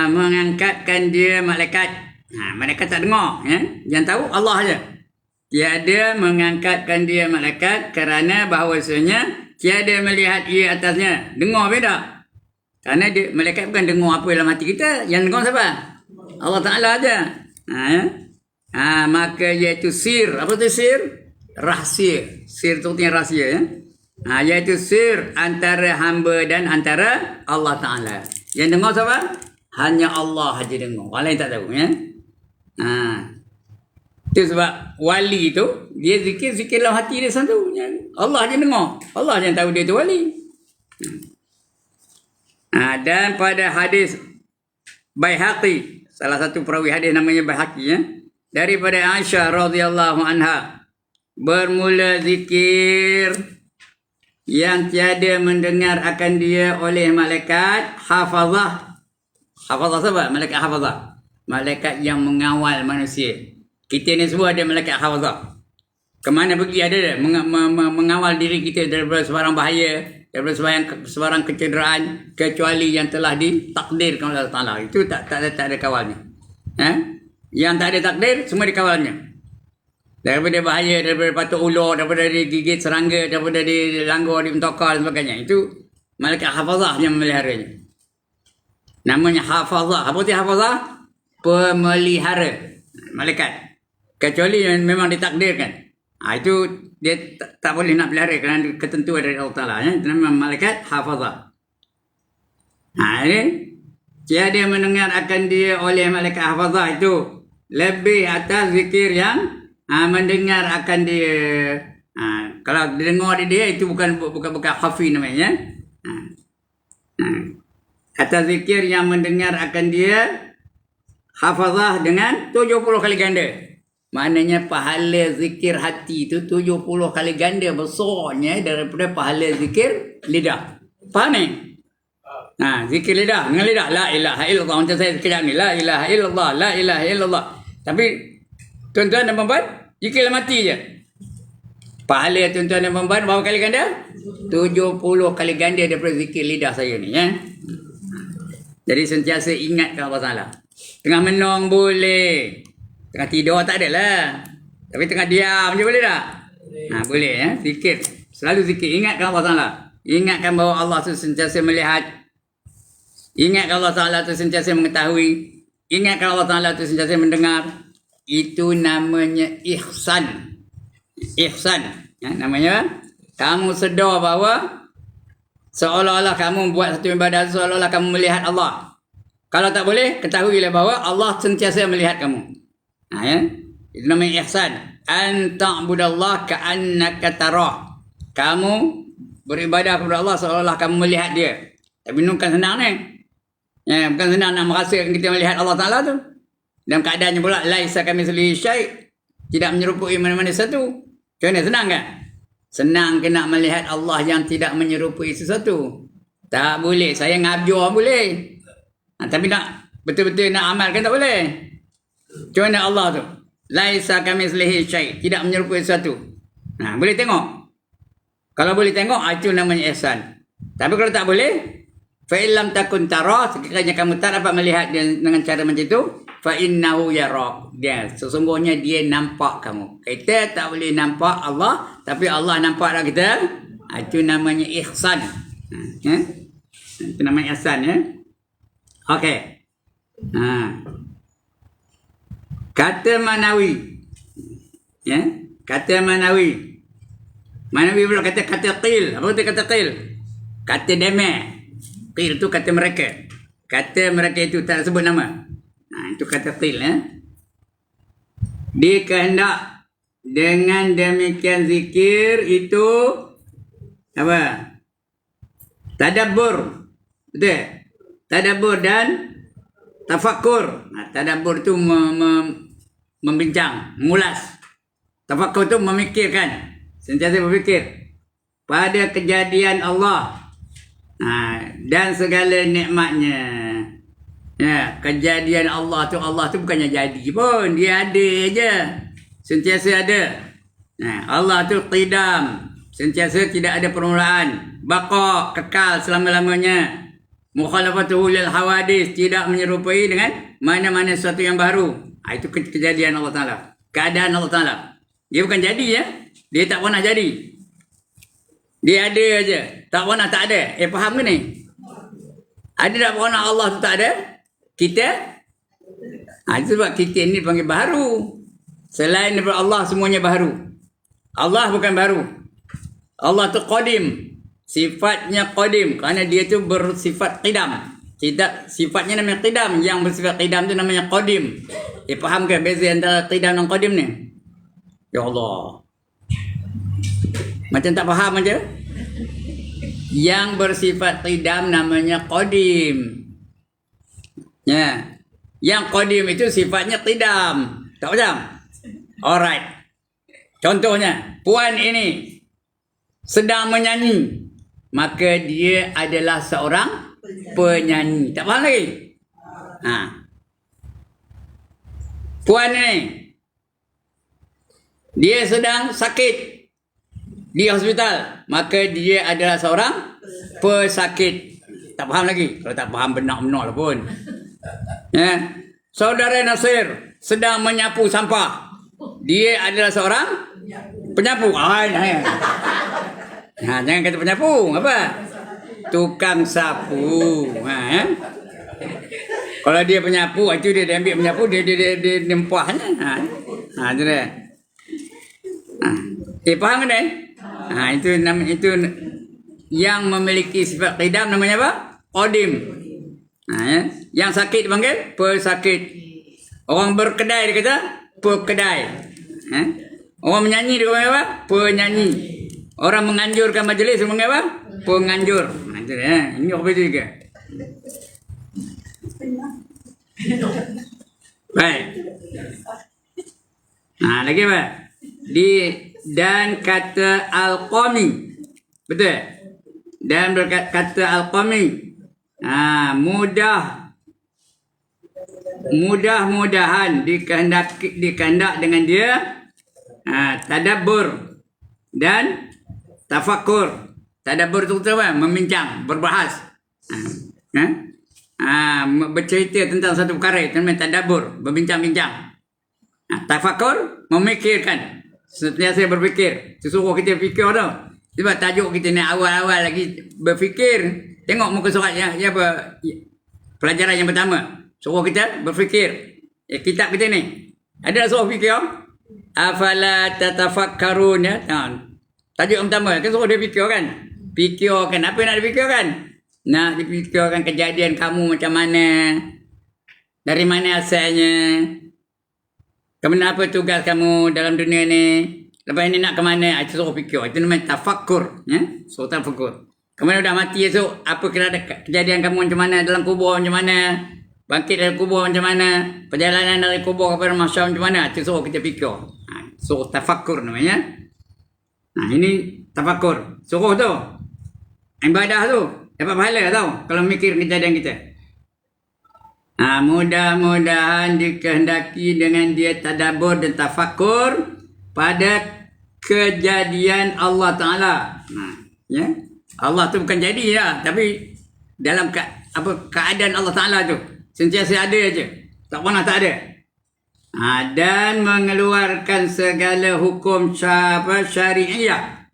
mengangkatkan dia malaikat. Malaikat tak dengar, Yang tahu Allah aja. Tiada mengangkatkan dia malaikat kerana bahawasanya tiada melihat ia atasnya. Dengar beda. Kerana malaikat bukan dengar apa dalam hati kita. Yang dengar siapa? Allah Ta'ala aja. Maka iaitu sir. Apa tu sir? Rahsia. Sir tu artinya rahsia, iaitu sir antara hamba dan antara Allah Ta'ala. Yang dengar siapa? Hanya Allah aja dengar. Orang lain tak tahu, Itu sebab wali tu dia zikir dalam hati dia satu. Allah aja dengar. Allah yang tahu dia tu wali. Dan pada hadis Baihaqi, salah satu perawi hadis namanya Baihaqi, daripada Aisyah radhiyallahu anha, bermula zikir yang tiada mendengar akan dia oleh malaikat hafazah. Hafazah siapa? Malaikat hafazah. Malaikat yang mengawal manusia. Kita ni semua ada malaikat hafazah. Kemana pergi ada mengawal diri kita daripada sebarang bahaya, daripada sebarang kecederaan, kecuali yang telah ditakdirkan oleh Allah Ta'ala. Itu tak ada kawalnya. Yang tak ada takdir, semua dikawalnya. Daripada bahaya, daripada patuk ular, daripada digigit serangga, daripada dilanggar, dimentokar dan sebagainya. Itu malaikat hafazah yang memeliharanya. Namanya hafazah. Apa itu hafazah? Pemelihara. Malaikat. Kecuali yang memang ditakdirkan. Itu dia tak boleh nak pelihara kerana ketentuan dari Allah Ta'ala. Itu namanya malaikat hafazah. Ini tiada mendengar akan dia oleh malaikat hafazah itu lebih atas zikir yang mendengar akan dia. Kalau dengar dia itu bukan khafi namanya. Atas zikir yang mendengar akan dia hafazah dengan 70 kali ganda. Maknanya pahala zikir hati itu 70 kali ganda besarnya daripada pahala zikir lidah. Faham ni? Zikir lidah. Dengan lidah. La ilaha illallah. Macam saya sekejap ni. La ilaha illallah. La ilaha illallah. Tapi tuan-tuan dan puan-puan, zikirlah mati je. Pahala tuan-tuan dan puan-puan berapa kali ganda? 70 kali ganda daripada zikir lidah saya ni. Jadi sentiasa ingatkan Allah Ta'ala. Tengah menong boleh. Tengah tidur tak adalah. Tapi tengah diam je boleh tak? Boleh ya. Zikir. Selalu zikir. Ingatkan Allah Ta'ala. Ingatkan bahawa Allah tu sentiasa melihat. Ingatkan Allah Ta'ala tu sentiasa mengetahui. Ingatkan Allah Ta'ala tu sentiasa mendengar. Itu namanya ihsan. Ihsan. Namanya kamu sedar bahawa seolah-olah kamu buat satu ibadah, seolah-olah kamu melihat Allah. Kalau tak boleh, ketahuilah bahawa Allah sentiasa melihat kamu. Itu namanya ihsan. An ta'budallah ka'annaka tarah. Kamu beribadah kepada Allah seolah-olah kamu melihat dia. Tapi ini bukan senang ni. Bukan senang nak merasakan kita melihat Allah Ta'ala tu. Dalam keadaannya pula, laisa kamitslihi syai'. Tidak menyerupai mana-mana satu. Macam mana? Senang kan? Senang ke nak melihat Allah yang tidak menyerupai sesuatu? Tak boleh. Saya ngabjur boleh. Tapi nak betul-betul nak amalkan tak boleh. Macam mana Allah tu? Laisa kamitslihi syai'. Tidak menyerupai sesuatu. Boleh tengok. Kalau boleh tengok, itu namanya ihsan. Tapi kalau tak boleh, fa illam takun tara, sekiranya kamu tak dapat melihat dia dengan cara macam itu, fa innahu yarak. Dia sesungguhnya dia nampak kamu. Kita tak boleh nampak Allah, tapi Allah nampak dah kita. Itu namanya ihsan. Itu namanya ihsan ya. Okey. Kata Manawi. Kata Manawi. Manawi pula kata qil. Apa itu kata qil? Kata demeh. Qil itu kata mereka. Kata mereka itu tak sebut nama. Itu kata qil Dia kehendak dengan demikian zikir itu apa? Tadabbur. Betul? Tadabbur dan tafakkur. Tadabbur itu membincang, mengulas. Tafakkur itu memikirkan. Sentiasa berfikir pada kejadian Allah. Dan segala nikmatnya. Kejadian Allah tu bukannya jadi pun, dia ada je, sentiasa ada. Allah tu qidam, sentiasa tidak ada permulaan, baqa, kekal selama-lamanya. Mukhalafatuhu lil hawadis, tidak menyerupai dengan mana-mana sesuatu yang baru. Itu kejadian Allah Ta'ala, keadaan Allah Ta'ala. Dia bukan jadi ya, dia tak pernah jadi. Dia ada aja, tak pernah tak ada. Faham ke ni? Ada tak pernah Allah tu tak ada? Kita? Itu sebab kita ni panggil baharu. Selain daripada Allah, semuanya baharu. Allah bukan baru. Allah tu qadim. Sifatnya qadim. Kerana dia tu bersifat qidam. Sifatnya namanya qidam. Yang bersifat qidam tu namanya qadim. Faham ke beza antara qidam dan qadim ni? Ya Allah. Macam tak faham aja. Yang bersifat qidam namanya qadim. Yang qadim itu sifatnya qidam. Tak macam? Alright. Contohnya, puan ini sedang menyanyi. Maka dia adalah seorang penyanyi. Tak faham lagi? Puan ini dia sedang sakit di hospital, maka dia adalah seorang pesakit. Tak faham lagi? Kalau tak faham benar-benar lah pun. saudara Nasir sedang menyapu sampah. Dia adalah seorang penyapu. Jangan kata penyapu, apa? Tukang sapu. Kalau dia penyapu, itu dia ambil penyapu, dia nempahnya. Itu dia. Faham kan? Itu yang memiliki sifat qidam namanya apa? Qadim. Yang sakit dipanggil pesakit. Orang berkedai dia kata pekedai. Orang menyanyi dia panggil apa? Penyanyi. Orang menganjurkan majlis dia panggil apa? Penganjur. Itu dia. Ini apa itu juga? Baik. Lagi apa? Dan kata al-qami. Betul? Dan berkata al-qami. Mudah-mudahan dikehendak dengan dia tadabbur dan tafakkur. Tadabbur itu apa? Membincang, berbahas. Bercerita tentang satu perkara itu namanya tadabbur, berbincang-bincang. Tafakkur, memikirkan. Sentiasa berfikir. Suruh kita fikir tau. Sebab tajuk kita ni awal-awal lagi berfikir. Tengok muka surat yang pelajaran yang pertama. Suruh kita berfikir. Kitab kita ni. Ada suruh fikir. Afala tatafakkarun. Tajuk yang pertama. Kan suruh dia fikir kan. Fikirkan. Apa nak difikirkan? Nak dipikirkan kejadian kamu macam mana. Dari mana asalnya. Kenapa tugas kamu dalam dunia ni? Lepas ini nak ke mana? Itu suruh fikir. Itu namanya tafakkur. Suruh tafakkur. Kemudian dah mati esok, apa kejadian kamu macam mana? Dalam kubur macam mana? Bangkit dari kubur macam mana? Perjalanan dari kubur kepada mahsyar macam mana? Itu suruh kita fikir. Suruh tafakkur namanya. Ini tafakkur. Suruh tu. Ibadah tu. Dapat pahala tau. Kalau mikir kejadian kita. Mudah-mudahan dikehendaki dengan dia tadabbur dan tafakkur pada kejadian Allah Ta'ala. Allah tu bukan jadi lah, tapi dalam keadaan Allah Ta'ala tu sentiasa ada aja, tak pernah tak ada. Dan mengeluarkan segala hukum syariah.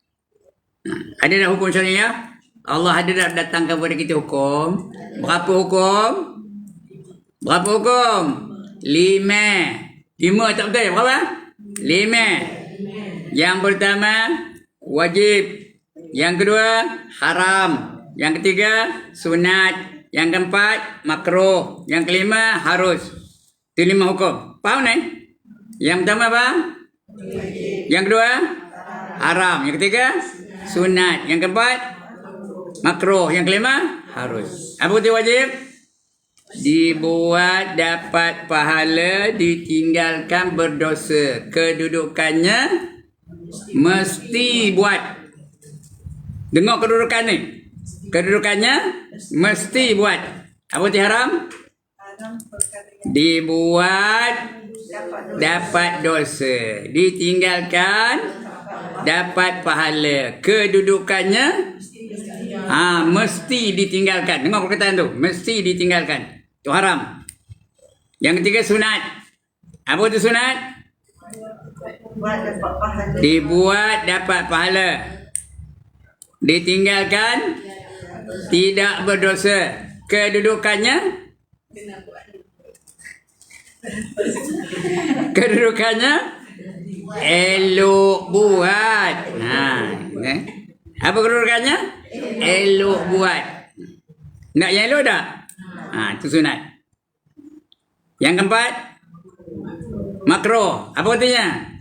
Ada dah hukum syariah. Allah ada dah datangkan kepada kita hukum. Berapa hukum? 5 tak betul? Berapa? 5. Yang pertama wajib. Yang kedua haram. Yang ketiga sunat. Yang keempat makruh. Yang kelima harus. Itu 5 hukum. Faham ni? Yang pertama apa? Yang kedua haram. Yang ketiga sunat. Yang keempat makruh. Yang kelima harus. Apa itu wajib? Dibuat dapat pahala, ditinggalkan berdosa. Kedudukannya mesti buat. Dengar kedudukan ni. Kedudukannya mesti buat. Apa itu haram? Dibuat dapat dosa. Ditinggalkan dapat pahala. Kedudukannya mesti ditinggalkan. Dengar perkataan tu. Mesti ditinggalkan. Itu haram. Yang ketiga sunat. Apa itu sunat? Dibuat dapat pahala. Ditinggalkan tidak berdosa. Kedudukannya elok buat. Apa kedudukannya? Elok buat. Nak yang elok tak? Itu sunat. Yang keempat makruh. Apa artinya?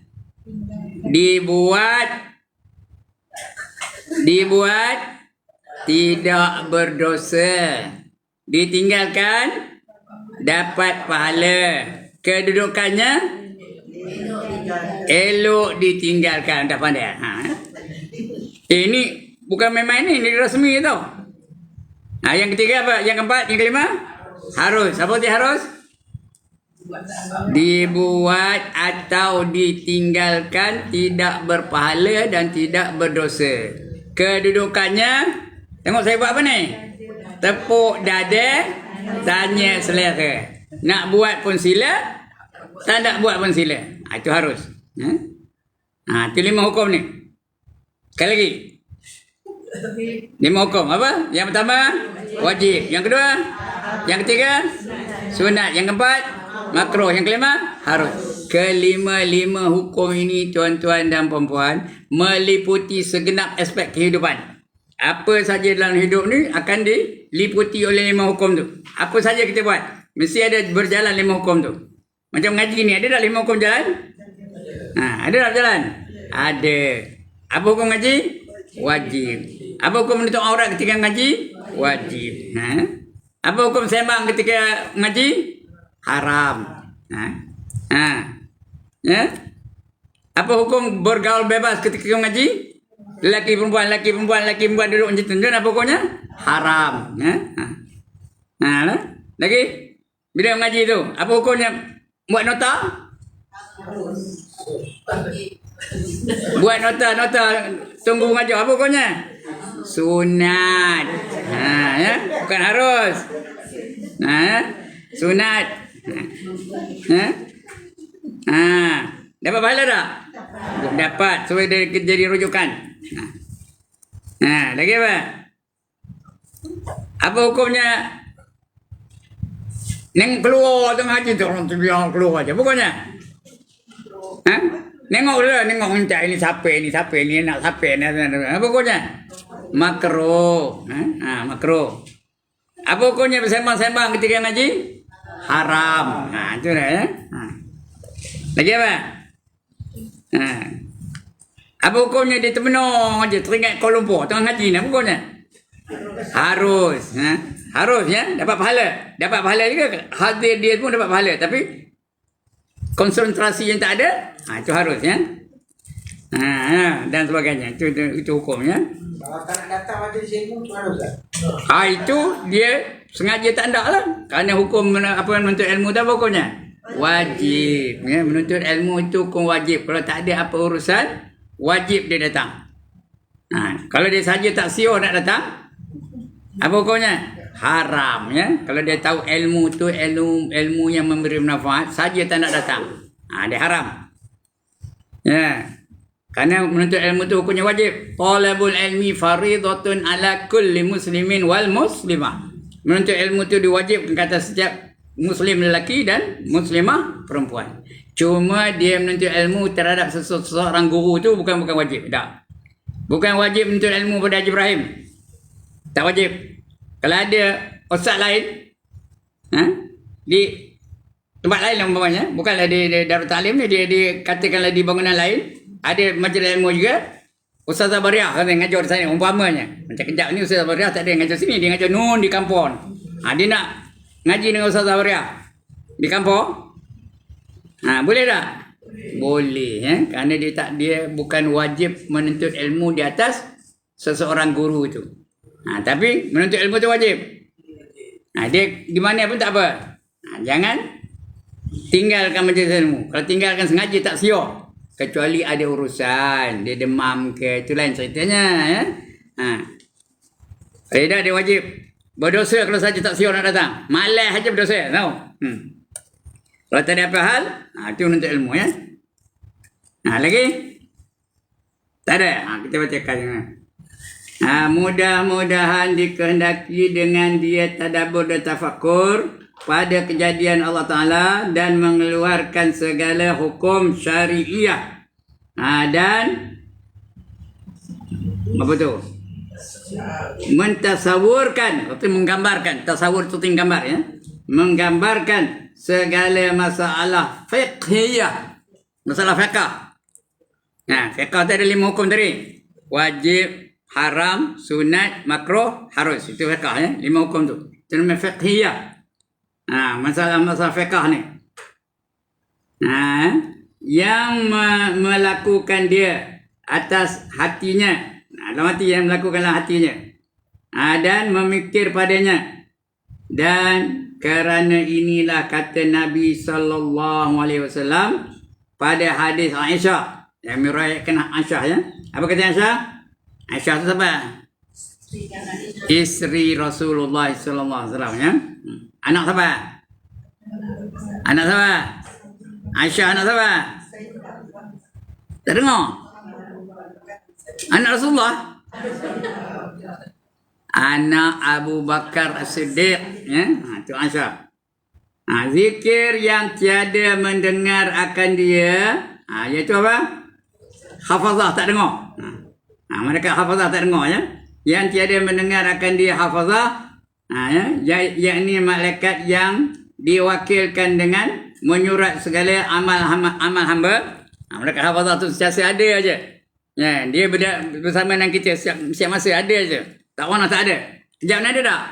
Dibuat tidak berdosa. Ditinggalkan dapat pahala. Kedudukannya elok ditinggalkan. Dah pandai. Ini bukan main-main ni rasmi tau. Yang ketiga apa? Yang keempat, yang kelima harus. Apa dia harus? Dibuat atau ditinggalkan tidak berpahala dan tidak berdosa. Kedudukannya, tengok saya buat apa ni? Tepuk dada, tanya selera. Nak buat pun sila, tak nak buat pun sila. Itu harus. Itu 5 hukum ni. Sekali lagi. 5 hukum. Apa? Yang pertama, wajib. Yang kedua, yang ketiga, sunat. Yang keempat, makruh. Yang kelima, harus. Kelima-lima hukum ini, tuan-tuan dan puan-puan, meliputi segenap aspek kehidupan. Apa saja dalam hidup ni akan diliputi oleh 5 hukum tu. Apa saja kita buat, mesti ada berjalan 5 hukum tu. Macam ngaji ni, ada tak 5 hukum jalan? Ada tak jalan? Ada. Apa hukum ngaji? Wajib. Apa hukum menutup aurat ketika ngaji? Wajib. Apa hukum sembang ketika ngaji? Haram. Ya? Apa hukum bergaul bebas ketika ngaji? Lelaki perempuan duduk macam tu. Apa hukumnya? Haram. Lagi? Bila mengaji tu, apa hukumnya? Buat nota? Buat nota tunggu mengajar. Apa hukumnya? Sunat. Ya? Bukan harus. Sunat. Dapat pahala tak? Dapat. So dia jadi rujukan. Lagi apa? Apa hukumnya? Neng keluar tengah haji tu, orang tu biar keluar aja. Pokoknya. Nengok dulu, nengok mencak ini siapa, ini nak siapa ni. Pokoknya. Makruh. Makruh. Apa hukumnya bersembang-sembang ketika ngaji? Haram. Itu dah ya. Lagi apa? Apa hukumnya dia termenung aja, teringat Kuala Lumpur tengah ngaji ni? Apa hukumnya? Harus. Harus ya, dapat pahala. Dapat pahala juga. Hadir dia pun dapat pahala. Tapi konsentrasi yang tak ada, itu harus ya. Dan sebagainya. Itu hukumnya. Kalau tak nak datang majlis ilmu tu harus tak? Itu dia sengaja tak nak lah. Kerana hukum menuntut ilmu tu apa hukumnya? Wajib. Ya, menuntut ilmu itu hukum wajib. Kalau tak ada apa urusan, wajib dia datang. Kalau dia saja tak siur nak datang, apa hukumnya? Haram ya. Kalau dia tahu ilmu tu ilmu yang memberi manfaat, saja tak nak datang. Dia haram. Ya. Kerana menuntut ilmu tu hukumnya wajib. Talabul ilmi faridatun ala kulli muslimin wal muslimah. Menuntut ilmu tu diwajibkan kata setiap muslim lelaki dan muslimah perempuan. Cuma dia menuntut ilmu terhadap seseorang guru tu bukan wajib. Tak. Bukan wajib menuntut ilmu pada Haji Ibrahim. Tak wajib. Kalau ada ustaz lain di tempat lain lah umpamanya, bukanlah di Darul Ta'lim ni, dia katakanlah di bangunan lain, ada majlis ilmu juga, Ustaz Zabariah kan ngajar di sana umpamanya. Macam kejap ni Ustaz Zabariah tak ada ngajar sini, dia ngajar nun di kampung. Dia nak ngaji dengan Ustaz Zabariah di kampung. Boleh tak? Boleh ya, kerana dia bukan wajib menuntut ilmu di atas seseorang guru itu. Tapi menuntut ilmu tu wajib. Dia di mana pun tak apa. Jangan tinggalkan majlis ilmu. Kalau tinggalkan sengaja tak siok. Kecuali ada urusan, dia demam ke, itu lain ceritanya ya. Tidak, dia wajib. Berdosa kalau saja tak siok nak datang. Malas saja berdosa, tahu. Kalau tak ada apa hal, itu menuntut ilmu ya. Lagi? Tak ada. Kita bacakan jangan. Mudah-mudahan dikehendaki dengan dia tadabbur dan tafakur pada kejadian Allah Ta'ala dan mengeluarkan segala hukum syariah. Dan apa tu? Mentasawurkan atau menggambarkan. Tasawur itu gambar ya. Menggambarkan segala masalah fiqhiyah. Masalah fiqh. Fiqh tadi ada 5 hukum tadi. Wajib, haram, sunat, makruh, harus. Itu fiqh ya. 5 hukum tu. Itu namanya fiqhiyah. Masalah fiqh ni. Yang melakukan dia atas hatinya. Dalam hati yang melakukanlah hatinya. Dan memikir padanya. Dan kerana inilah kata Nabi SAW pada hadis Aisyah. Yang meriwayatkan Aisyah ya. Apa kata Aisyah? Aisyah itu siapa? Isteri Rasulullah SAW ya. Anak siapa? Anak siapa? Aisyah anak siapa? Tak dengar? Anak Rasulullah? Anak Abu Bakar As-Siddiq. Ya? Itu Aisyah. Zikir yang tiada mendengar akan dia. Iaitu apa? Hafazah tak dengar. Mereka hafazah tak dengar. Ya? Yang tiada mendengar akan dia hafazah. Yakni malaikat yang diwakilkan dengan menyurat segala amal hamba. Mereka hafazah tu sentiasa ada aja. Ya, dia bersama dengan kita siap masa ada aja. Tak warna tak ada. Kejap ni ada tak?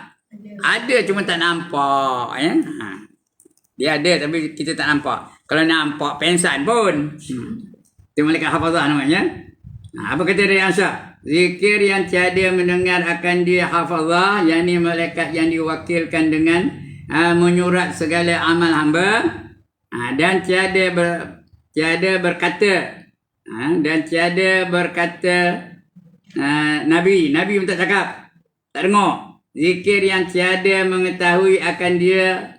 Ada cuma tak nampak. Ya? Dia ada tapi kita tak nampak. Kalau nampak pensan pun. Itu malaikat hafazah namanya. Apa kata dia Aisyah? Zikir yang tiada mendengar akan dia hafazah, yakni malaikat yang diwakilkan dengan menyurat segala amal hamba, dan tiada berkata Nabi pun tak cakap, tak dengar. Zikir yang tiada mengetahui akan dia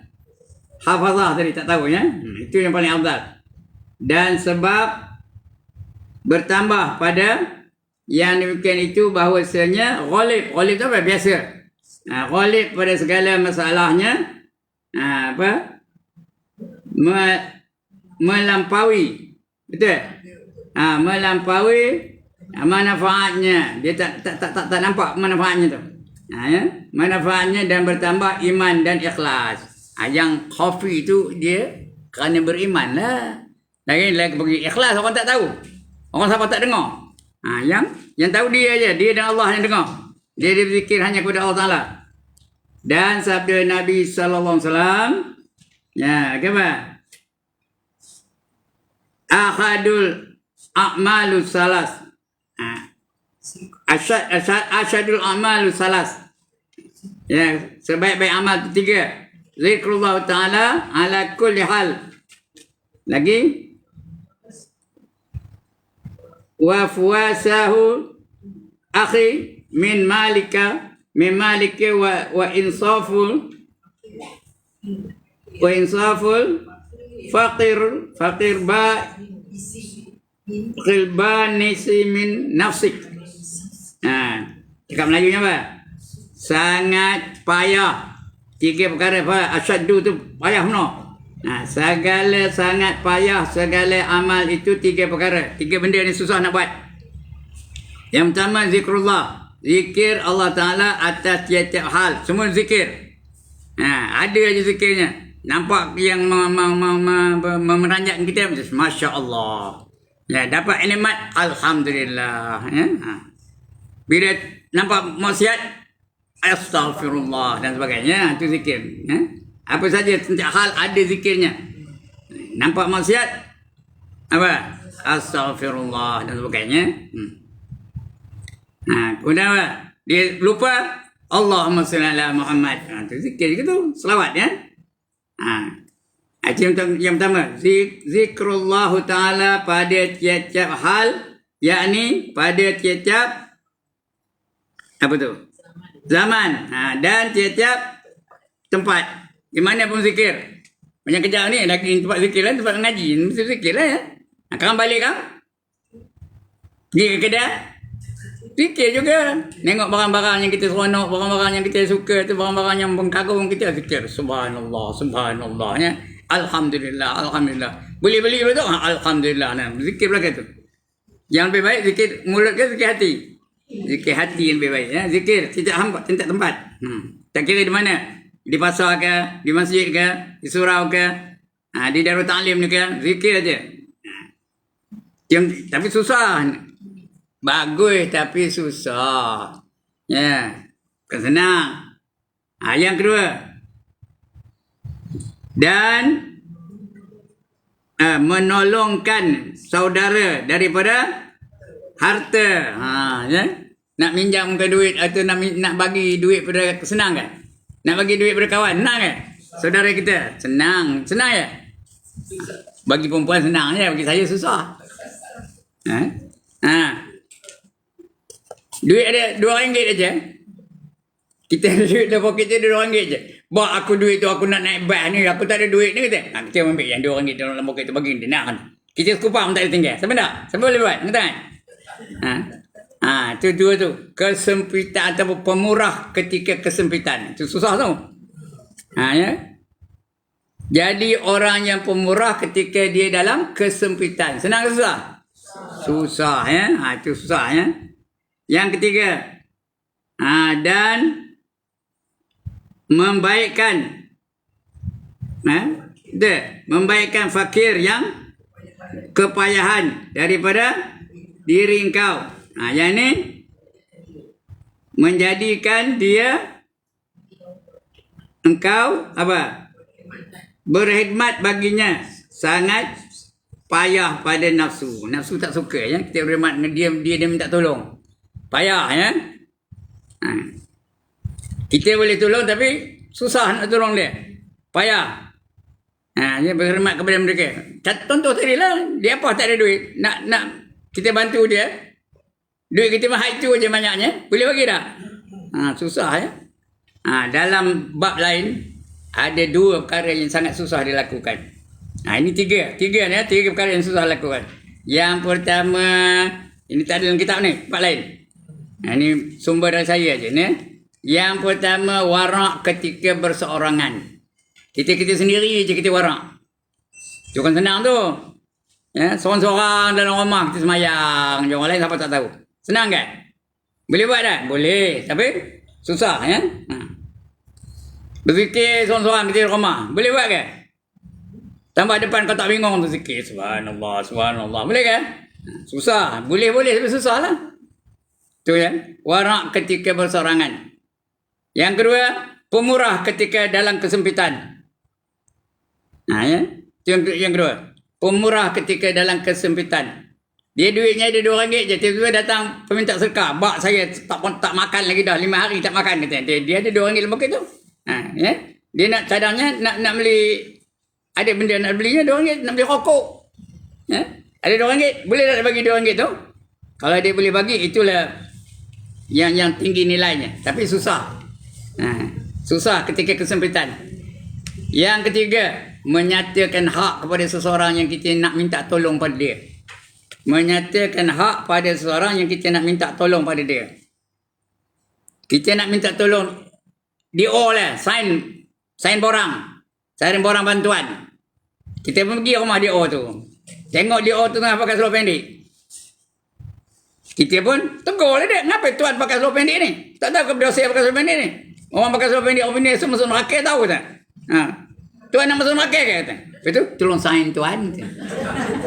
hafazah tadi, tak tahu ya. Itu yang paling afdal. Dan sebab bertambah pada yang demikian itu bahawasanya ghalib tu apa? Biasa. Ghalib pada segala masalahnya melampaui. Betul? Melampaui manfaatnya. Dia tak nampak manfaatnya tu. Ya? Manfaatnya dan bertambah iman dan ikhlas. Yang khafi tu dia kerana beriman lah. Lagi pergi ikhlas orang tak tahu. Orang siapa tak dengar. Yang tahu dia aja, dia dan Allah yang dengar. Dia berzikir hanya kepada Allah Taala. Dan sabda Nabi sallallahu alaihi wasallam, ya, apa? Ahadul a'malu salas. Asyadul a'malu salas. Ya, sebaik-baik amal itu 3. Zikrullah Ta'ala ala kulli hal. Lagi wa fuasahu akhi min malika wa insaful faqir nisi min nafsik. Cakap Melayunya apa? Sangat payah. 3 perkara apa? Asyaddu tu payah benar. Segala sangat payah, segala amal itu 3 perkara. 3 benda ni susah nak buat. Yang pertama zikrullah. Zikir Allah Ta'ala atas tiap-tiap hal. Semua zikir. Ada aja zikirnya. Nampak yang memeranjatkan kita. Masya Allah. Ya, dapat nikmat. Alhamdulillah. Ya? Bila nampak maksiat. Astaghfirullah dan sebagainya. Itu zikir. Ya? Apa saja setiap hal ada zikirnya. Nampak maksiat apa? Astaghfirullah dan sebagainya. Kemudian apa? Dia lupa Allahumma salli ala Muhammad. Itu zikir gitu, selawat ya. Yang pertama, zikrullah Ta'ala pada tiap-tiap hal, yakni pada tiap-tiap apa tu? Zaman. Dan tiap-tiap tempat. Di mana pun zikir. Macam kejap ni, lagi tempat zikir lah, tempat mengaji. Mesti zikir lah ya. Sekarang balik kan? Pergi ke kedai. Zikir juga. Tengok barang-barang yang kita seronok, barang-barang yang kita suka, tu barang-barang yang mengkagum kita zikir. Subhanallah, subhanallah. Ya. Alhamdulillah, alhamdulillah. Boleh beli dulu tu? Alhamdulillah. Nah, zikir belakang tu. Yang lebih baik zikir mulut ke zikir hati? Zikir hati yang lebih baik. Ya. Zikir tidak tempat. Tak kira di mana. Di pasar ke, di masjid ke, di surau ke, di Darul Ta'lim ni ke, zikir aja. Tapi susah. Bagus tapi susah. Ya. Bukan senang. Yang kedua. Dan menolongkan saudara daripada harta. Ya. Nak minjamkan duit atau nak bagi duit pada senang kan? Nak bagi duit pada kawan, senang ke? Saudara kita, senang ya? Bagi perempuan senang je, bagi saya susah. Duit ada RM2 aja. Kita ada duit dalam poket kita RM2 je. Bak aku duit tu aku nak naik bas ni, aku tak ada duit ni kata. Kita ambil yang RM2 dalam poket tu bagi dia nak kan. Kita sekupang tak ada tinggal. Siapa tak? Siapa boleh buat? Kata kan? Tu dua tu. Kesempitan ataupun pemurah ketika kesempitan. Itu susah tu. Ya. Jadi orang yang pemurah ketika dia dalam kesempitan. Senang ke susah? Susah ya. Itu susah ya. Yang ketiga. Dan membaikkan membaikkan fakir yang kepayahan daripada diri engkau. Yang ni menjadikan dia engkau berkhidmat baginya, sangat payah pada nafsu. Nafsu tak suka ya. Kita berkhidmat dengan dia minta tolong. Payah ya. Kita boleh tolong tapi susah nak tolong dia. Payah. Dia berkhidmat kepada mereka. Contoh tadi lah. Dia apa tak ada duit. Nak kita bantu dia. Duit kita mah itu je banyaknya. Boleh bagi tak? Susah ya. Dalam bab lain, ada dua perkara yang sangat susah dilakukan. Ini tiga perkara yang susah dilakukan. Yang pertama, ini tak ada dalam kitab ni, bab lain. Ini sumber dari saya je ni. Yang pertama, warak ketika berseorangan. Kita sendiri je kita warak. Itu kan senang tu. Ya, seorang-seorang dalam rumah kita semayang. Orang lain siapa tak tahu. Senang kan? Boleh buat tak? Boleh. Tapi susah ya. Berzikir seorang-seorang kita di rumah. Boleh buat ke? Tambah depan kau tak bingung tu zikir. Subhanallah, subhanallah. Boleh ke? Susah. Boleh tapi susah lah. Tu ya. Warak ketika berseorangan. Yang kedua, pemurah ketika dalam kesempitan. Ya. Yang kedua, pemurah ketika dalam kesempitan. Dia duitnya ada RM2 je. Tiba-tiba datang peminta sedekah. Bak saya tak makan lagi dah. 5 hari tak makan. Dia ada RM2 dalam poket tu. Ya. Dia nak cadangnya nak beli. Ada benda nak belinya RM2. Nak beli rokok. Ya. Ada RM2. Boleh tak bagi RM2 tu? Kalau dia boleh bagi, itulah yang tinggi nilainya. Tapi susah. Susah ketika kesempitan. Yang ketiga, menyatakan hak kepada seseorang yang kita nak minta tolong pada dia. Menyatakan hak pada seseorang yang kita nak minta tolong pada dia. Kita nak minta tolong, DO lah, sign borang. Sign borang bantuan. Kita pergi rumah DO tu. Tengok DO tu tengah pakai seluar pendek. Kita pun tegur lah dia. Kenapa tuan pakai seluar pendek ni? Tak tahu ke berdosa pakai seluar pendek ni? Orang pakai seluar pendek, orang pendek semua neraka tahu tak? Tuan nak masuk neraka ke? Betul? Tolong sign tuan.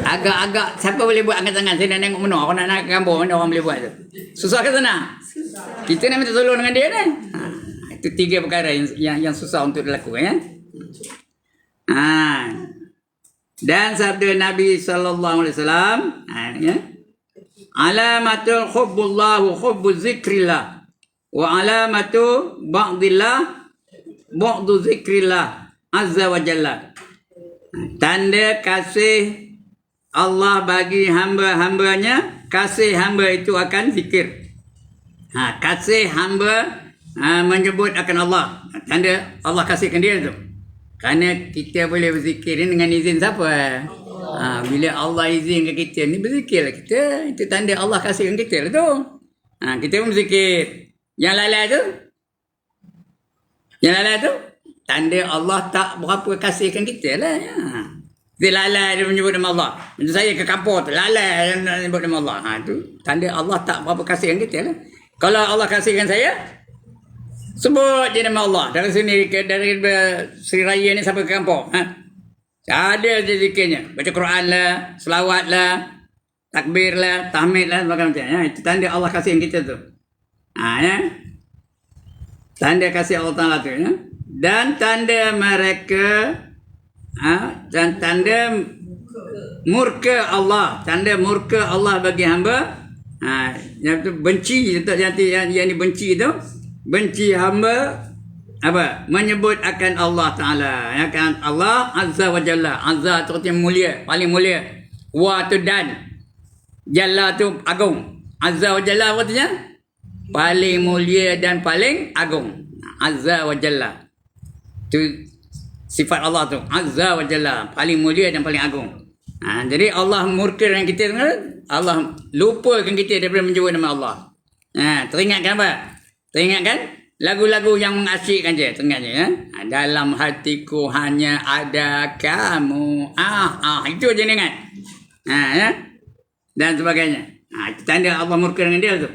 Agak-agak siapa boleh buat angkat tangan? Saya nak tengok mana. Orang nak gambar mana orang boleh buat tu. Susah ke sana? Kita nak minta tolong dengan dia kan? Itu 3 perkara yang susah untuk dilakukan ya. Dan sabda Nabi SAW, ya. Alamatul hubbullah wa hubbu zikrillah wa alamatu ba'dillah ba'du zikrillah azza wa jalla. Tanda kasih Allah bagi hamba-hambanya, kasih hamba itu akan zikir. Kasih hamba menyebut akan Allah. Tanda Allah kasihkan dia tu. Kerana kita boleh berzikir dengan izin siapa? Bila Allah izinkan kita ni berzikirlah kita. Itu tanda Allah kasihkan kita lah tu. Kita pun berzikir. Yang lalai tu tanda Allah tak berapa kasihkan kita lah. Dia lalai dia menyebut nama Allah. Macam saya ke kampung tu lalai dia menyebut nama Allah. Tu tanda Allah tak berapa kasihkan kita lah. Kalau Allah kasihkan saya, sebut je nama Allah. Dari sini dari Sri Raya ni sampai ke kampung. Ada je zikirnya. Baca Quran lah, selawat lah, takbir lah, tahmid lah, macam ya. Itu tanda Allah kasihkan kita tu. Ya. Tanda kasih Allah Ta'ala tu ya. Dan tanda mereka dan tanda murka Allah. Tanda murka Allah bagi hamba. Yang tu benci yang dibenci tu. Benci hamba apa? Menyebut akan Allah Ta'ala. Akan Allah Azza wa Jalla. Azza tu artinya mulia, paling mulia. Wa tu dan. Jalla tu agung. Azza wa Jalla artinya paling mulia dan paling agung. Azza wa Jalla. Tu sifat Allah tu, Azza wa Jalla, paling mulia dan paling agung. Jadi Allah murka dengan kita, Allah lupakan kita daripada menyebut nama Allah. Teringatkan apa? Teringatkan lagu-lagu yang mengasyikkan je, teringat je. Dalam hatiku hanya ada kamu. Itu je dia ingat. Ya? Dan sebagainya. Itu tanda Allah murka dengan dia tu.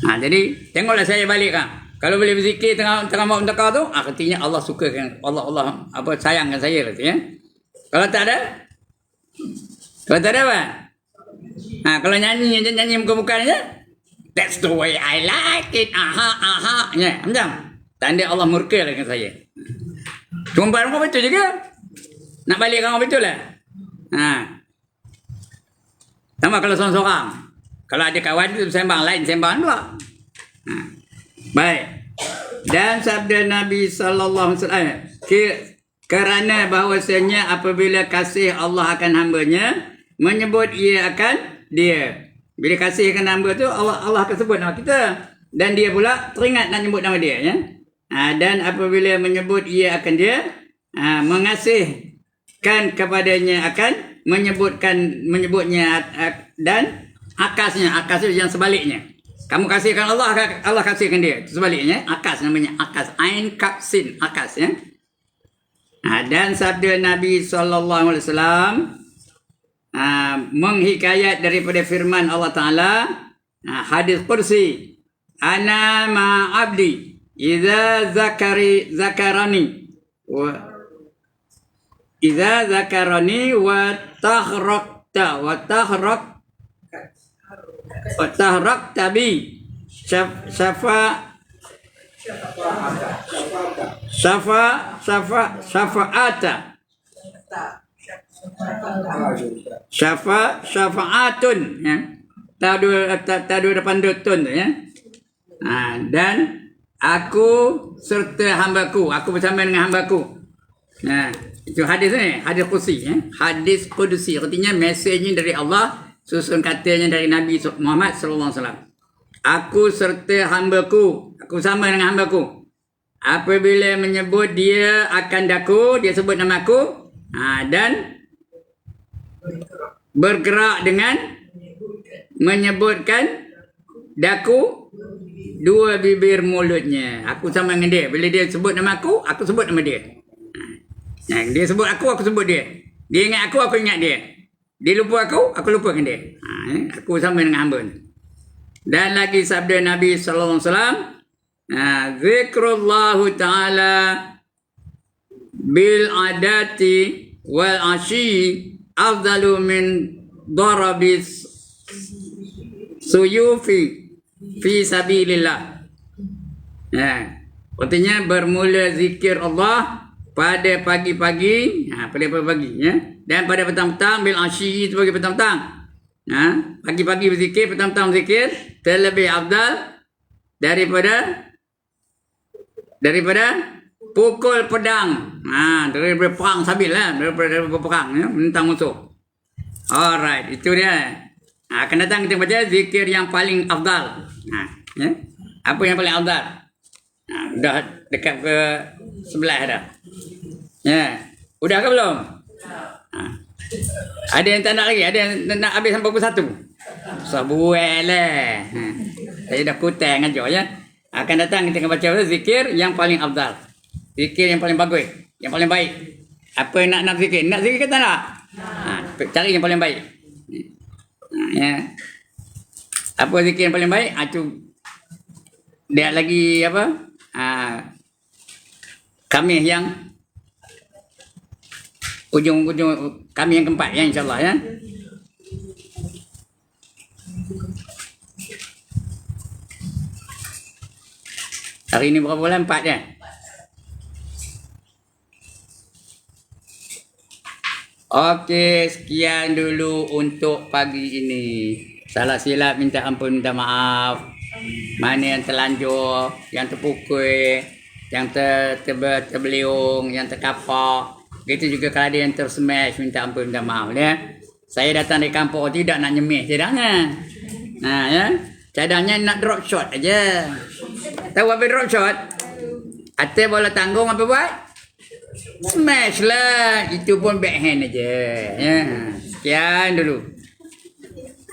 Jadi tengoklah saya balik kan. Kalau boleh berzikir tengah maut mentaka tu, artinya Allah sukakan, Allah apa sayangkan saya lah tu ya. Kalau tak ada apa? Kalau nyanyi bukan-bukan je, that's the way I like it. Ya, macam tanda Allah murka lah dengan saya. Cuma barang betul juga. Nak balik kan betul lah. Sama kalau seorang-seorang. Kalau ada kawan tu sembang lain, sembang pula. Baik. Dan sabda Nabi sallallahu alaihi wasallam, kerana bahawasanya apabila kasih Allah akan hamba-Nya, menyebut ia akan dia. Bila kasih akan hamba tu, Allah akan sebut nama kita, dan dia pula teringat nak nyebut nama dia ya. Dan apabila menyebut ia akan dia, mengasihkan kepadanya akan menyebutnya, dan akasnya yang sebaliknya. Kamu kasihkan Allah, Allah kasihkan dia. Itu sebaliknya, akas namanya, akas. Ain kaf sin, akas ya. Dan sabda Nabi sallallahu alaihi wasallam menghikayat daripada firman Allah Taala, hadis qudsi, ana ma abdi idza zakarani wa tahrakta bi syafa'atun ya. Tadu depan dutun ya. Dan aku serta hambaku, aku bersama dengan hambaku. Itu hadis ni, hadis qudsi ya. Hadis qudsi artinya mesejnya dari Allah, susun katanya dari Nabi Muhammad sallallahu alaihi wasallam. Aku serta hambaku, aku sama dengan hambaku. Apabila menyebut dia akan daku, dia sebut nama aku, dan bergerak dengan menyebutkan daku dua bibir mulutnya. Aku sama dengan dia. Bila dia sebut nama aku sebut nama dia. Dia sebut aku sebut dia. Dia ingat aku ingat dia. Dia lupa aku lupakan dia. Aku sama dengan hamba ni. Dan lagi sabda Nabi sallallahu alaihi wasallam, zikrullahu ta'ala bil adati wal ashi afdalu min darabis suyufi fi sabilillah. Artinya bermula zikir Allah pada pagi-pagi, pada pagi ya, dan pada petang-petang bil ashi sebagai petang-petang. Pagi-pagi berzikir, petang-petang berzikir, terlebih afdal daripada pukul pedang. Daripada perang sabil lah, daripada perang ya, menentang musuh. Alright, itu dia. Akan datang kita baca zikir yang paling afdal. Ya. Apa yang paling afdal? Dah dekat ke sebelah dah. Ya. Udah ke belum? Ada yang tak nak lagi? Ada yang nak habis sampai pukul 1? Sabuel lah. Saya dah kutang aja ya. Akan datang kita akan baca zikir yang paling afdal. Zikir yang paling bagus, yang paling baik. Apa nak zikir? Nak zikir ke tak nak? Cari yang paling baik. Ya. Apa zikir yang paling baik? Itu dia lagi apa? Kami yang ujung-ujung kami yang keempat ya, insyaAllah ya. Hari ini berapa bulan? 4 ya? Okey, sekian dulu untuk pagi ini. Salah silap minta ampun, minta maaf. Mana yang terlanjur, yang terpukul, yang terbeliung, yang terkapak. Begitu juga kalau ada yang tersmash, minta ampun, minta maaf ya. Saya datang dari kampung tidak nak nyemih cadangnya. Ya. Cadangnya nak drop shot aja. Tahu apa drop shot? Atas bola tanggung apa buat? Smash lah. Itu pun backhand aja. Ya. Sekian dulu.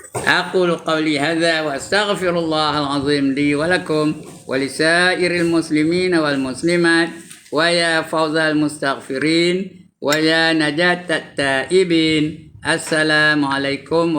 أقول قولي هذا وأستغفر الله العظيم لي ولكم ولسائر المسلمين والمسلمات ويا فوز المستغفرين ويا نجاة التائبين السلام عليكم